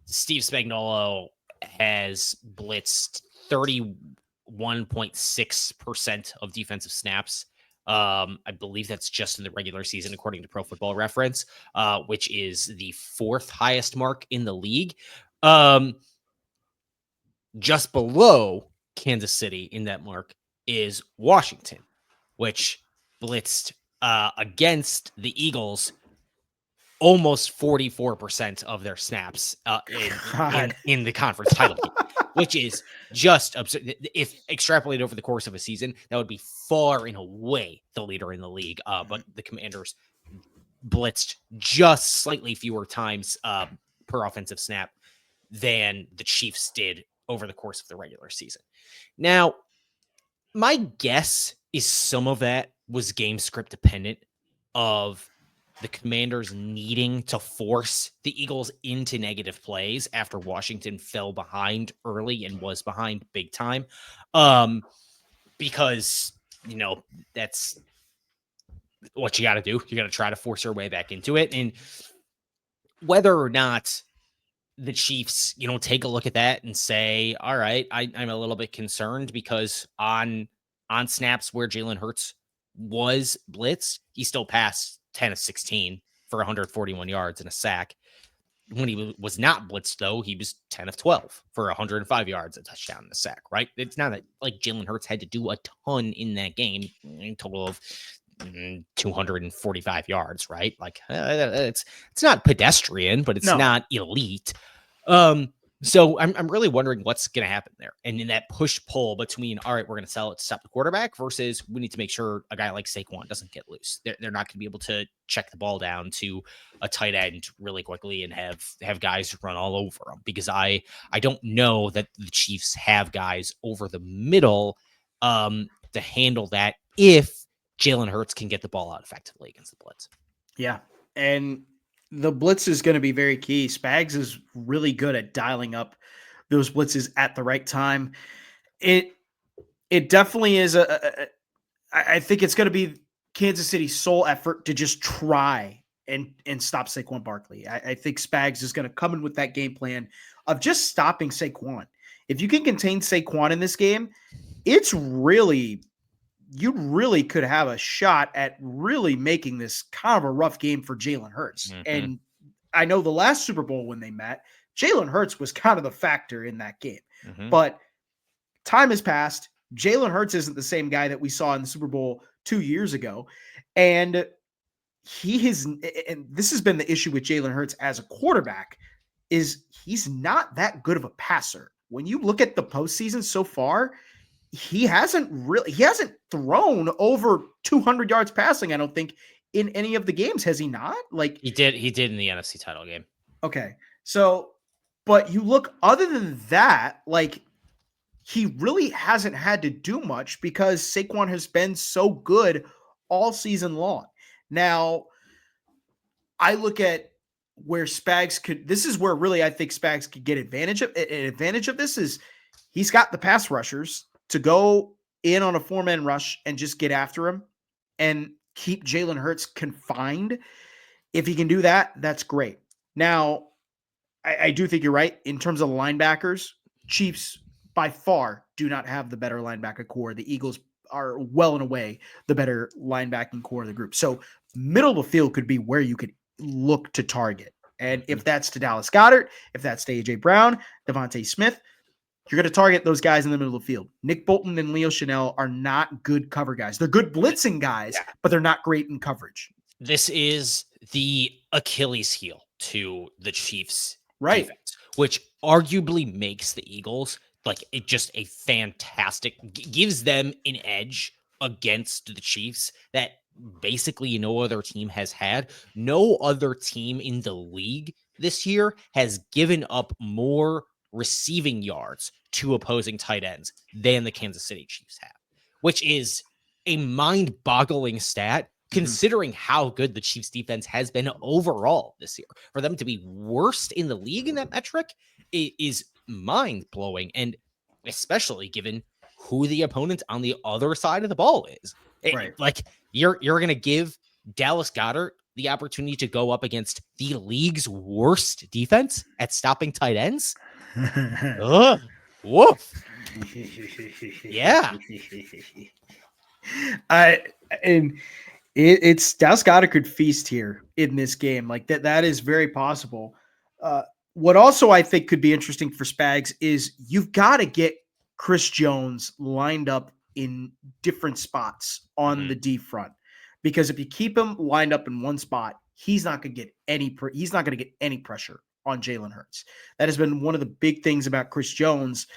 Steve Spagnuolo has blitzed 31.6% of defensive snaps. I believe that's just in the regular season, according to Pro Football Reference, which is the 4th highest mark in the league. Just below Kansas City in that mark is Washington, which blitzed against the Eagles almost 44% of their snaps in the conference title game, which is just absurd. If extrapolated over the course of a season, that would be far and away the leader in the league. But the Commanders blitzed just slightly fewer times per offensive snap than the Chiefs did over the course of the regular season. Now, my guess is some of that was game script dependent of the Commanders needing to force the Eagles into negative plays after Washington fell behind early and was behind big time. Because, that's what you got to do. You got to try to force your way back into it. And whether or not the Chiefs, take a look at that and say, all right, I'm a little bit concerned because on snaps where Jalen Hurts was blitzed, he still passed 10 of 16 for 141 yards and a sack. When he was not blitzed, though, he was 10 of 12 for 105 yards, a touchdown and a sack, right? It's not that like Jalen Hurts had to do a ton in that game, a total of 245 yards, right? Like it's not pedestrian, but it's not elite. So I'm really wondering what's going to happen there. And in that push-pull between, all right, we're going to sell it to stop the quarterback versus we need to make sure a guy like Saquon doesn't get loose. They're not going to be able to check the ball down to a tight end really quickly and have guys run all over them because I don't know that the Chiefs have guys over the middle to handle that if Jalen Hurts can get the ball out effectively against the blitz. Yeah. And the blitz is going to be very key. Spags is really good at dialing up those blitzes at the right time. It definitely is I think it's going to be Kansas City's sole effort to just try and stop Saquon Barkley. I think Spags is going to come in with that game plan of just stopping Saquon. If you can contain Saquon in this game, you really could have a shot at really making this kind of a rough game for Jalen Hurts. Mm-hmm. And I know the last Super Bowl when they met, Jalen Hurts was kind of the factor in that game. Mm-hmm. But time has passed. Jalen Hurts isn't the same guy that we saw in the Super Bowl 2 years ago. And and this has been the issue with Jalen Hurts as a quarterback, is he's not that good of a passer. When you look at the postseason so far, he hasn't thrown over 200 yards passing, I don't think, in any of the games. Has he not? Like he did in the NFC title game. Okay. So, but you look, other than that, like he really hasn't had to do much because Saquon has been so good all season long. Now, I look at where Spags this is where really I think Spags could get advantage of this is he's got the pass rushers to go in on a 4-man rush and just get after him and keep Jalen Hurts confined. If he can do that, that's great. Now, I do think you're right. In terms of linebackers, Chiefs by far do not have the better linebacker core. The Eagles are well and away the better linebacking core of the group. So middle of the field could be where you could look to target. And if that's to Dallas Goedert, if that's to A.J. Brown, Devontae Smith, you're going to target those guys in the middle of the field. Nick Bolton and Leo Chanel are not good cover guys. They're good blitzing guys, but they're not great in coverage. This is the Achilles heel to the Chiefs defense, which arguably makes the Eagles like just a fantastic, gives them an edge against the Chiefs that basically no other team has had. No other team in the league this year has given up more receiving yards to opposing tight ends than the Kansas City Chiefs have, which is a mind-boggling stat considering how good the Chiefs defense has been overall this year. For them to be worst in the league in that metric is mind-blowing, and especially given who the opponent on the other side of the ball is. Like you're going to give Dallas Goedert the opportunity to go up against the league's worst defense at stopping tight ends. Woof. Yeah. It's Dallas Goedert could feast here in this game. Like that is very possible. What also I think could be interesting for Spags is you've got to get Chris Jones lined up in different spots on the D front, because if you keep him lined up in one spot, he's not going to get any pressure on Jalen Hurts. That has been one of the big things about Chris Jones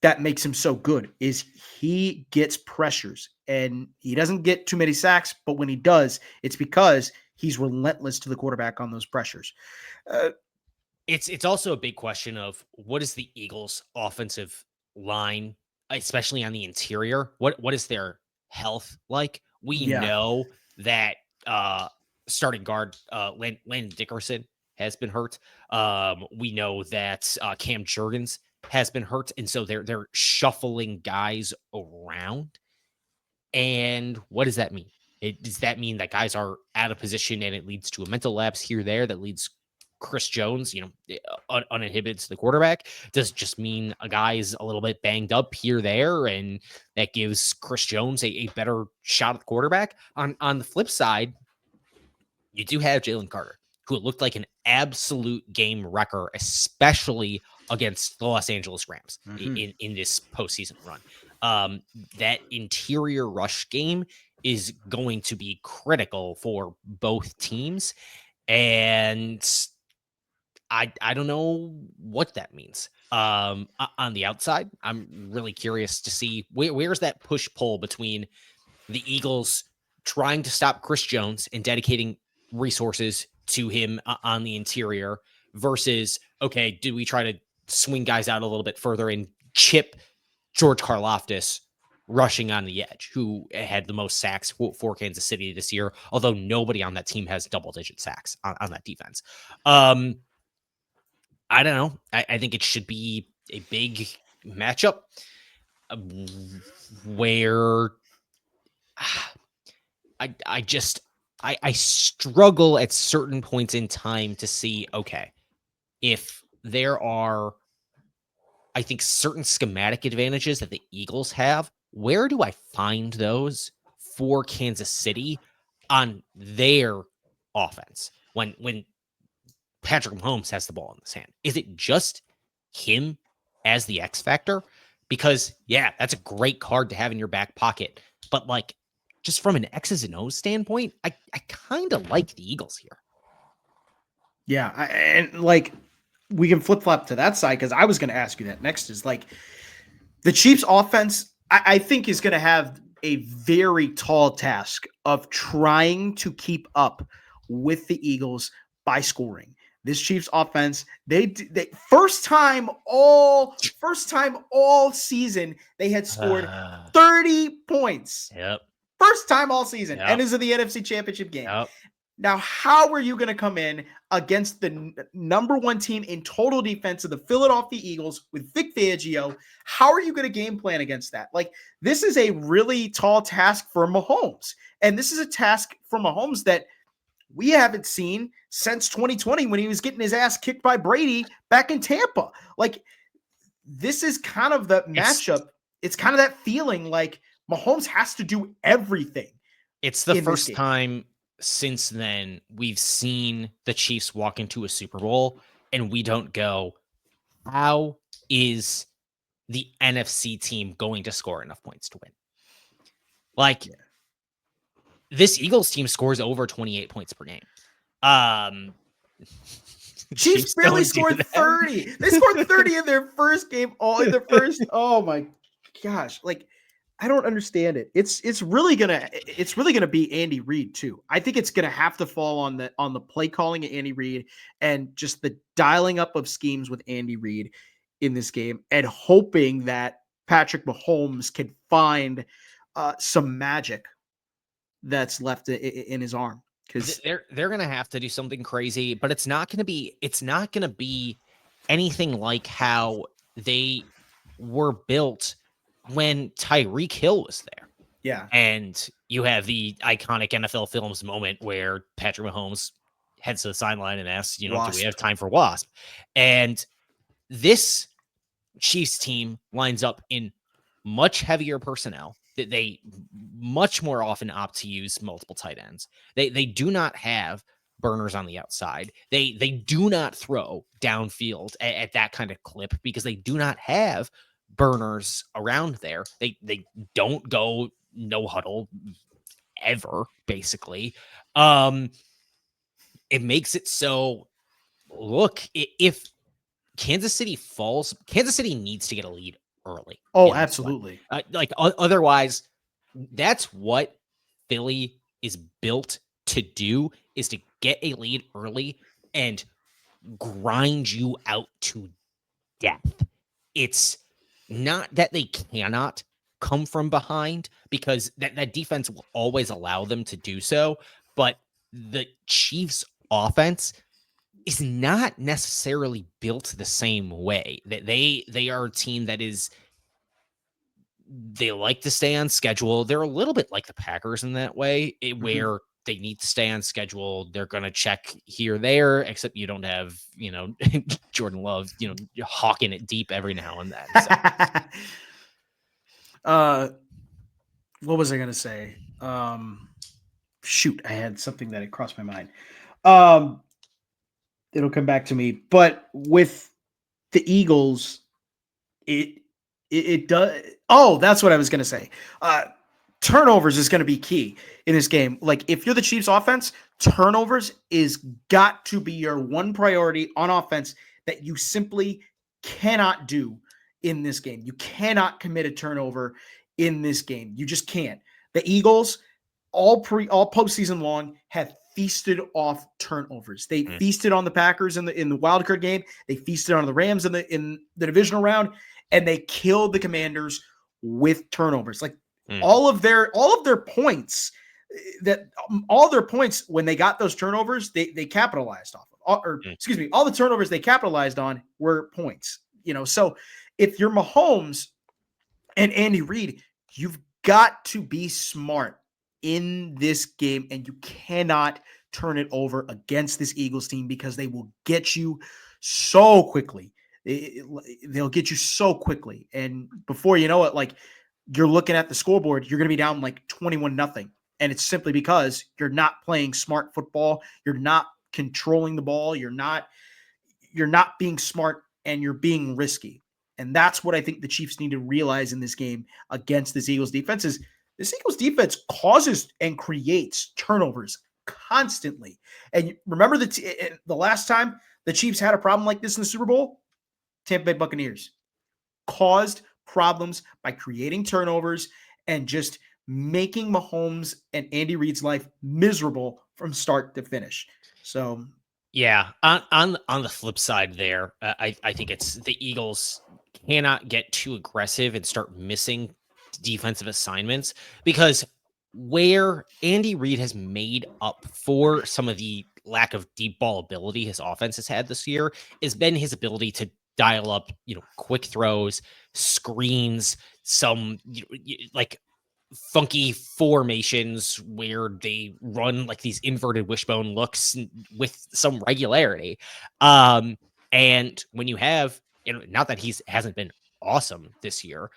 that makes him so good, is he gets pressures and he doesn't get too many sacks, but when he does, it's because he's relentless to the quarterback on those pressures. It's also a big question of what is the Eagles' offensive line, especially on the interior. What is their health like? We know that starting guard Landon Dickerson has been hurt. We know that Cam Jurgens has been hurt, and so they're shuffling guys around. And what does that mean? Does that mean that guys are out of position and it leads to a mental lapse here or there that leads Chris Jones, uninhibited to the quarterback? Does it just mean a guy is a little bit banged up here or there, and that gives Chris Jones a better shot at the quarterback? On the flip side, you do have Jalen Carter, who looked like an absolute game wrecker, especially against the Los Angeles Rams in this postseason run. That interior rush game is going to be critical for both teams, and I don't know what that means. On the outside, I'm really curious to see where's that push-pull between the Eagles trying to stop Chris Jones and dedicating resources to him on the interior versus, okay, do we try to swing guys out a little bit further and chip George Karlaftis rushing on the edge, who had the most sacks for Kansas City this year, although nobody on that team has double-digit sacks on that defense. I don't know. I think it should be a big matchup where I struggle at certain points in time to see, okay, if there are, I think, certain schematic advantages that the Eagles have, where do I find those for Kansas City on their offense? When Patrick Mahomes has the ball in his hand, is it just him as the X factor? Because that's a great card to have in your back pocket, but like, just from an X's and O's standpoint, I kind of like the Eagles here. Yeah, and like we can flip-flop to that side, because I was going to ask you that next. Is like the Chiefs offense, I think, is going to have a very tall task of trying to keep up with the Eagles by scoring. This Chiefs offense, they first time all season they had scored 30 points. Yep. First time all season, and this is the NFC Championship game. Yep. Now, how are you going to come in against the number one team in total defense of the Philadelphia Eagles with Vic Fangio? How are you going to game plan against that? Like, this is a really tall task for Mahomes, and this is a task for Mahomes that we haven't seen since 2020 when he was getting his ass kicked by Brady back in Tampa. Like, this is kind of the matchup. It's kind of that feeling like Mahomes has to do everything. It's the first time since then we've seen the Chiefs walk into a Super Bowl and we don't go, how is the NFC team going to score enough points to win. Like, this Eagles team scores over 28 points per game. Chiefs barely scored 30. They scored 30 in their first game. Oh my gosh. Like, I don't understand it. It's really gonna be Andy Reid too. I think it's gonna have to fall on the play calling of Andy Reid and just the dialing up of schemes with Andy Reid in this game, and hoping that Patrick Mahomes can find some magic that's left in his arm. Because they're gonna have to do something crazy, but it's not gonna be anything like how they were built when Tyreek Hill was there. Yeah. And you have the iconic NFL Films moment where Patrick Mahomes heads to the sideline and asks, do we have time for Wasp? And this Chiefs team lines up in much heavier personnel. They much more often opt to use multiple tight ends. They do not have burners on the outside. They do not throw downfield at that kind of clip because they do not have burners around there. They don't go no huddle ever, basically. It makes it so, look, if Kansas City falls, Kansas City needs to get a lead early. Oh, absolutely. Otherwise, that's what Philly is built to do, is to get a lead early and grind you out to death. It's not that they cannot come from behind, because that defense will always allow them to do so. But the Chiefs offense is not necessarily built the same way. That they are a team that they like to stay on schedule. They're a little bit like the Packers in that way, where they need to stay on schedule. They're going to check here, there, except you don't have, Jordan Love, hawking it deep every now and then. So. What was I going to say? Shoot, I had something that had crossed my mind. It'll come back to me. But with the Eagles, it does. Oh, that's what I was going to say. Turnovers is going to be key in this game. Like, if you're the Chiefs offense, turnovers is got to be your one priority on offense that you simply cannot do in this game. You cannot commit a turnover in this game. You just can't. The Eagles, all postseason long, have feasted off turnovers. They feasted on the Packers in the wild card game. They feasted on the Rams in the divisional round, and they killed the Commanders with turnovers. Like, all of their points, when they got those turnovers, they capitalized off of. All the turnovers they capitalized on were points. So if you're Mahomes and Andy Reid, you've got to be smart in this game, and you cannot turn it over against this Eagles team, because they will get you so quickly. They'll get you so quickly. And before you know it, like, you're looking at the scoreboard, you're going to be down like 21-0. And it's simply because you're not playing smart football. You're not controlling the ball. You're not being smart, and you're being risky. And that's what I think the Chiefs need to realize in this game against this Eagles defense. Is this Eagles defense causes and creates turnovers constantly. And remember the last time the Chiefs had a problem like this in the Super Bowl? Tampa Bay Buccaneers caused problems by creating turnovers and just making Mahomes and Andy Reid's life miserable from start to finish. So, yeah, on the flip side there, I think it's the Eagles cannot get too aggressive and start missing defensive assignments, because where Andy Reid has made up for some of the lack of deep ball ability his offense has had this year has been his ability to dial up, quick throws, screens, some like funky formations where they run like these inverted wishbone looks with some regularity. And when you have, not that hasn't been awesome this year,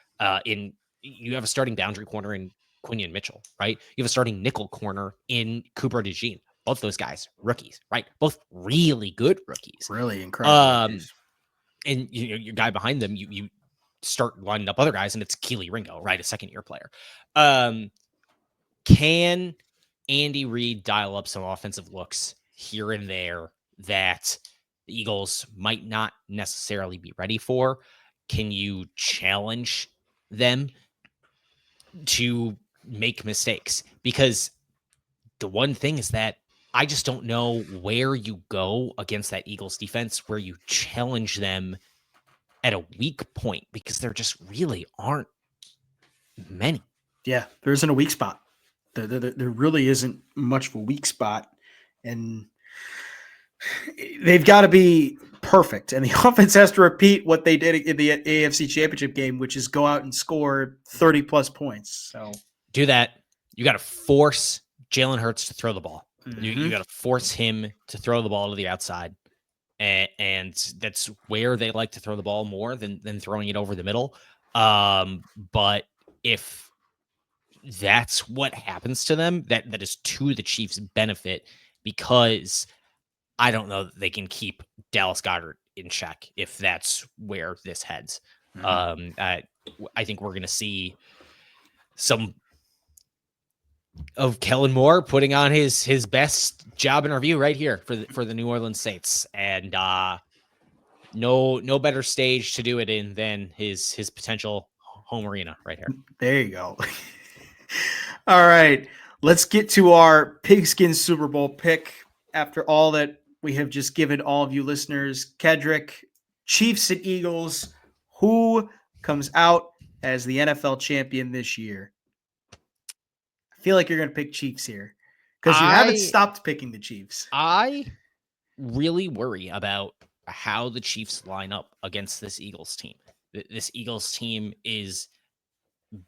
you have a starting boundary corner in Quinion Mitchell, right? You have a starting nickel corner in Cooper DeJean. Both those guys, rookies, right? Both really good rookies. Really incredible. And your guy behind them, you start lining up other guys, and it's Keely Ringo, right? A second-year player. Can Andy Reid dial up some offensive looks here and there that the Eagles might not necessarily be ready for? Can you challenge them to make mistakes? Because the one thing is that I just don't know where you go against that Eagles defense, where you challenge them at a weak point, because there just really aren't many. Yeah, there isn't a weak spot. There really isn't much of a weak spot. And they've got to be perfect. And the offense has to repeat what they did in the AFC Championship game, which is go out and score 30-plus points. So do that. You got to force Jalen Hurts to throw the ball. Mm-hmm. You got to force him to throw the ball to the outside. And that's where they like to throw the ball more than throwing it over the middle. But if that's what happens to them, that is to the Chiefs' benefit, because I don't know that they can keep Dallas Goedert in check if that's where this heads. Mm-hmm. I think we're going to see some of Kellen Moore putting on his best job interview right here for the New Orleans Saints, and no better stage to do it in than his potential home arena right here. There you go. All right, let's get to our Pigskin Super Bowl pick. After all that we have just given all of you listeners, Kedrick, Chiefs and Eagles, who comes out as the NFL champion this year? I feel like you're going to pick Chiefs here because you haven't stopped picking the Chiefs. I really worry about how the Chiefs line up against this Eagles team. This Eagles team is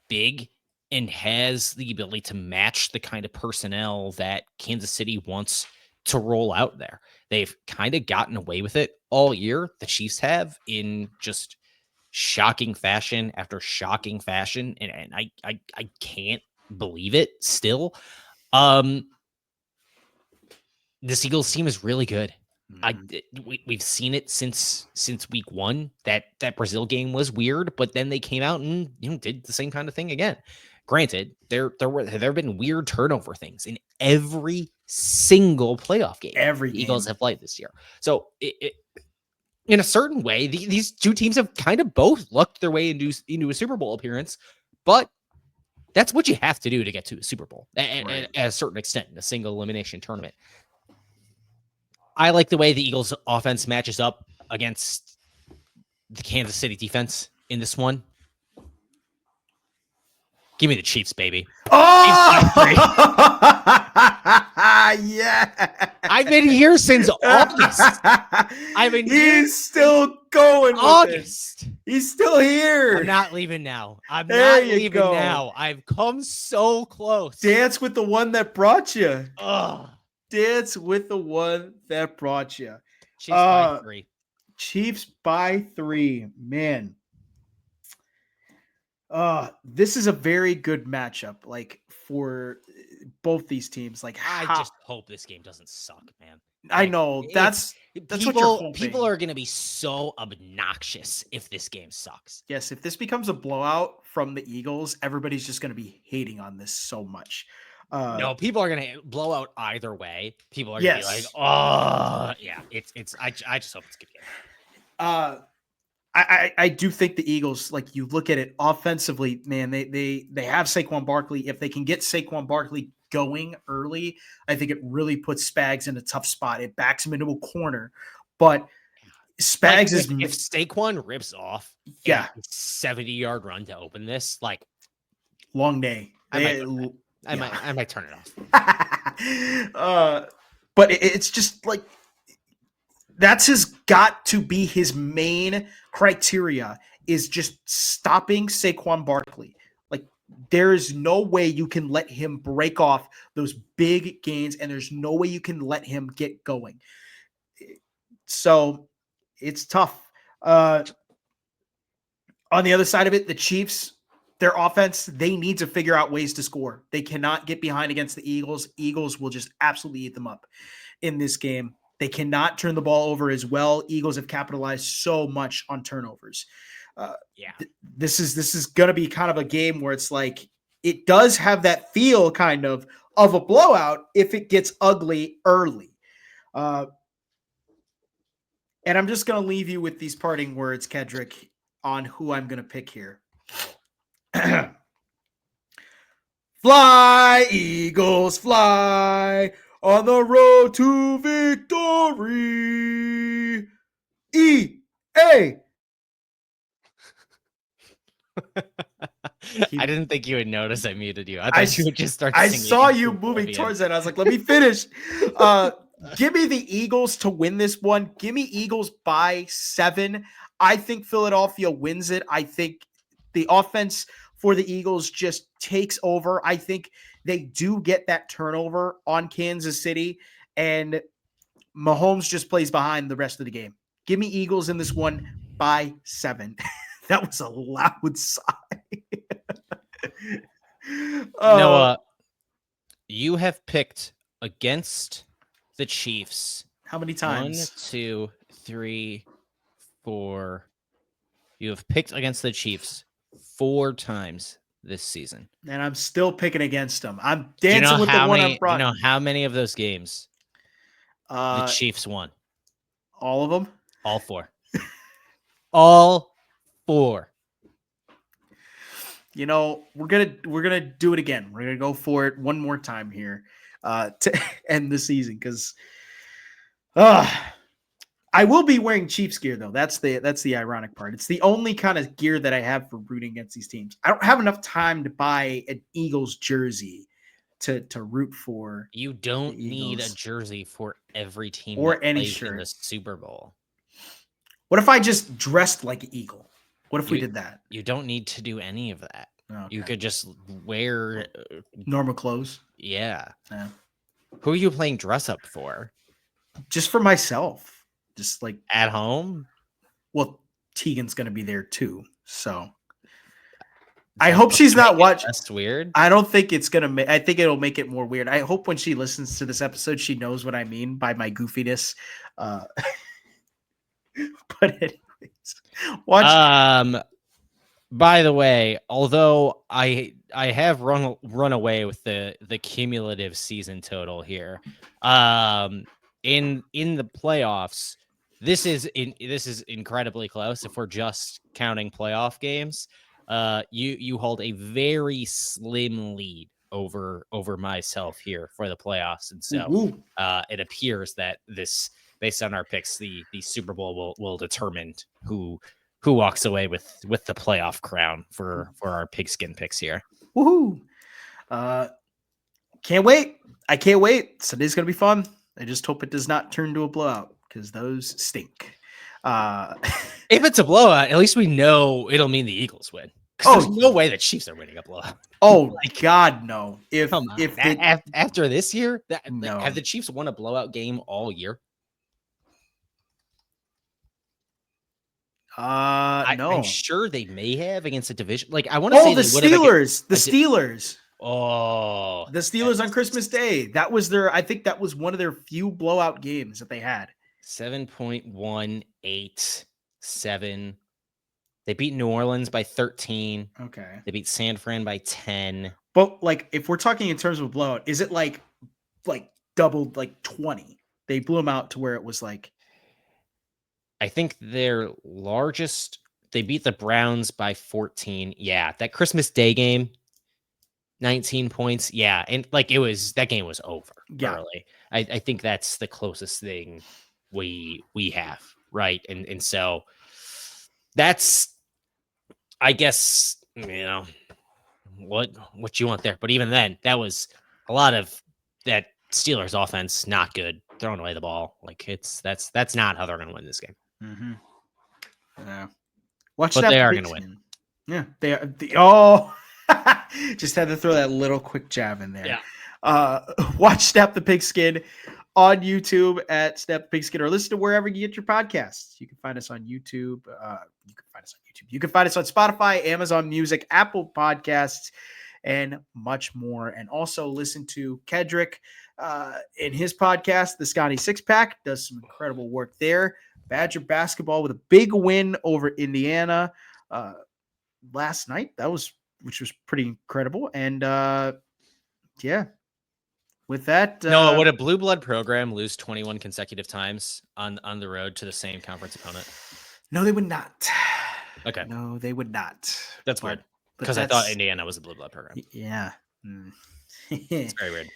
big and has the ability to match the kind of personnel that Kansas City wants to roll out there. They've kind of gotten away with it all year. The Chiefs have, in just shocking fashion after shocking fashion. And I can't believe it still. This Eagles team is really good. We've seen it since week one. That Brazil game was weird, but then they came out and did the same kind of thing again. Granted, there have been weird turnover things in every single playoff game the Eagles have played this year. So in a certain way, these two teams have kind of both lucked their way into a Super Bowl appearance, but that's what you have to do to get to a Super Bowl at a certain extent in a single elimination tournament. I like the way the Eagles offense matches up against the Kansas City defense in this one. Give me the Chiefs, baby. Oh, yeah. I've been here since August. He's still going. August. He's still here. I'm not leaving now. Now. I've come so close. Dance with the one that brought you. Ugh. Dance with the one that brought you. Chiefs by 3. Chiefs by 3. Man. This is a very good matchup, like, for both these teams. Like, I just hope this game doesn't suck, man. I know that's what you're hoping. People are going to be so obnoxious if this game sucks. Yes, if this becomes a blowout from the Eagles, everybody's just going to be hating on this so much. No, people are going to blow out either way. People are going to be like, "Oh, yeah." I just hope it's a good game. I do think the Eagles, like, you look at it offensively, man, they have Saquon Barkley. If they can get Saquon Barkley going early, I think it really puts Spags in a tough spot. It backs him into a corner. But Spags is... If Saquon rips off a 70-yard run to open this, like... Long day. I might turn it off. But it's just like... That's got to be his main criteria, is just stopping Saquon Barkley. Like, there is no way you can let him break off those big gains, and there's no way you can let him get going. So it's tough. On the other side of it, the Chiefs, their offense, they need to figure out ways to score. They cannot get behind against the Eagles. Eagles will just absolutely eat them up in this game. They cannot turn the ball over as well. Eagles have capitalized so much on turnovers. Yeah. This is going to be kind of a game where it's like it does have that feel kind of a blowout if it gets ugly early. And I'm just going to leave you with these parting words, Kedrick, on who I'm going to pick here. Fly, Eagles, fly on the road to victory. E-A. I didn't think you would notice I muted you. I thought you would just start I singing. saw you moving towards it. I was like, let me finish. Give me the Eagles to win this one. Give me Eagles by 7. I think Philadelphia wins it. I think the offense for the Eagles just takes over. I think they do get that turnover on Kansas City, and Mahomes just plays behind the rest of the game. Give me Eagles in this one by 7. That was a loud sigh. Noah, you have picked against the Chiefs. How many times? 1, 2, 3, 4. You have picked against the Chiefs 4 times this season. And I'm still picking against them. I'm dancing do you know with the one I'm brought. Do you know how many of those games the Chiefs won? All of them? All 4. All 4. You know, we're gonna do it again. We're gonna go for it one more time here to end the season because I will be wearing Chiefs gear though. That's the ironic part. It's the only kind of gear that I have for rooting against these teams. I don't have enough time to buy an Eagles jersey to root for. You don't need a jersey for every team or that any plays shirt in the Super Bowl. What if I just dressed like an Eagle? What if we did that? You don't need to do any of that. Okay. You could just wear normal clothes. Yeah. Yeah. Who are you playing dress up for? Just for myself. Just like at home. Well, Tegan's going to be there too. So I hope she's not watching. That's weird. I don't think it's going to I think it'll make it more weird. I hope when she listens to this episode, she knows what I mean by my goofiness. But anyways, watch. By the way, although I have run away with the cumulative season total here, in the playoffs, this is incredibly close. If we're just counting playoff games, you hold a very slim lead over myself here for the playoffs, and so it appears that this, based on our picks, the Super Bowl will determine who walks away with the playoff crown for our pigskin picks here. Woohoo! Can't wait. I can't wait. Sunday's gonna be fun. I just hope it does not turn to a blowout because those stink. If it's a blowout, at least we know it'll mean the Eagles win. There's no way the Chiefs are winning a blowout. Oh God, no! After this year, no. Have the Chiefs won a blowout game all year? No. I'm sure they may have against a division. Like I want to say the Steelers. The Steelers. Oh, the Steelers on Christmas Day. That was I think that was one of their few blowout games that they had. 7.187. They beat New Orleans by 13. Okay. They beat San Fran by 10. But like, if we're talking in terms of blowout, is it like doubled, like 20? They blew them out to where it was like. I think their largest, they beat the Browns by 14. Yeah, that Christmas Day game, 19 points. Yeah, and like that game was over early. I think that's the closest thing we have, right? And so that's, I guess, what you want there. But even then, that was a lot of that Steelers offense not good, throwing away the ball. Like that's not how they're going to win this game. Mm-hmm. Yeah. But they are going to win. Yeah, they are. Just had to throw that little quick jab in there. Yeah. Watch Snap the Pigskin on YouTube at Snap the Pigskin, or listen to wherever you get your podcasts. You can find us on YouTube. You can find us on Spotify, Amazon Music, Apple Podcasts, and much more. And also listen to Kedrick in his podcast, the Sconnie Six Pack, does some incredible work there. Badger basketball with a big win over Indiana. last night. Which was pretty incredible. And yeah, with that, No, would a blue blood program lose 21 consecutive times on the road to the same conference opponent? no, they would not. Okay. No, they would not. That's weird. Because I thought Indiana was a blue blood program. Yeah. It's very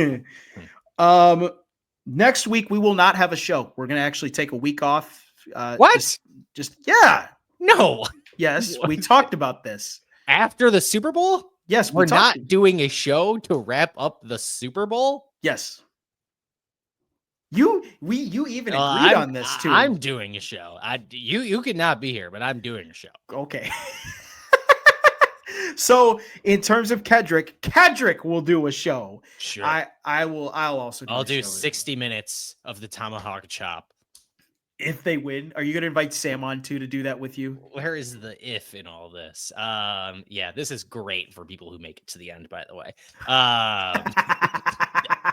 weird. Next week we will not have a show. We're gonna actually take a week off. What? Just yeah. No. Yes, we talked about this. After the Super Bowl? Yes, we're not doing a show to wrap up the Super Bowl? Yes. You even agreed on this too. I'm doing a show. You could not be here, but I'm doing a show. Okay. So in terms of Kedrick will do a show. Sure. I'll also I'll do 60 minutes of the tomahawk chop. If they win, are you going to invite Sam on too to do that with you? Where is the if in all this? Yeah, this is great for people who make it to the end, by the way.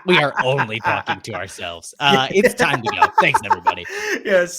We are only talking to ourselves. It's time to go. Thanks, everybody. Yes.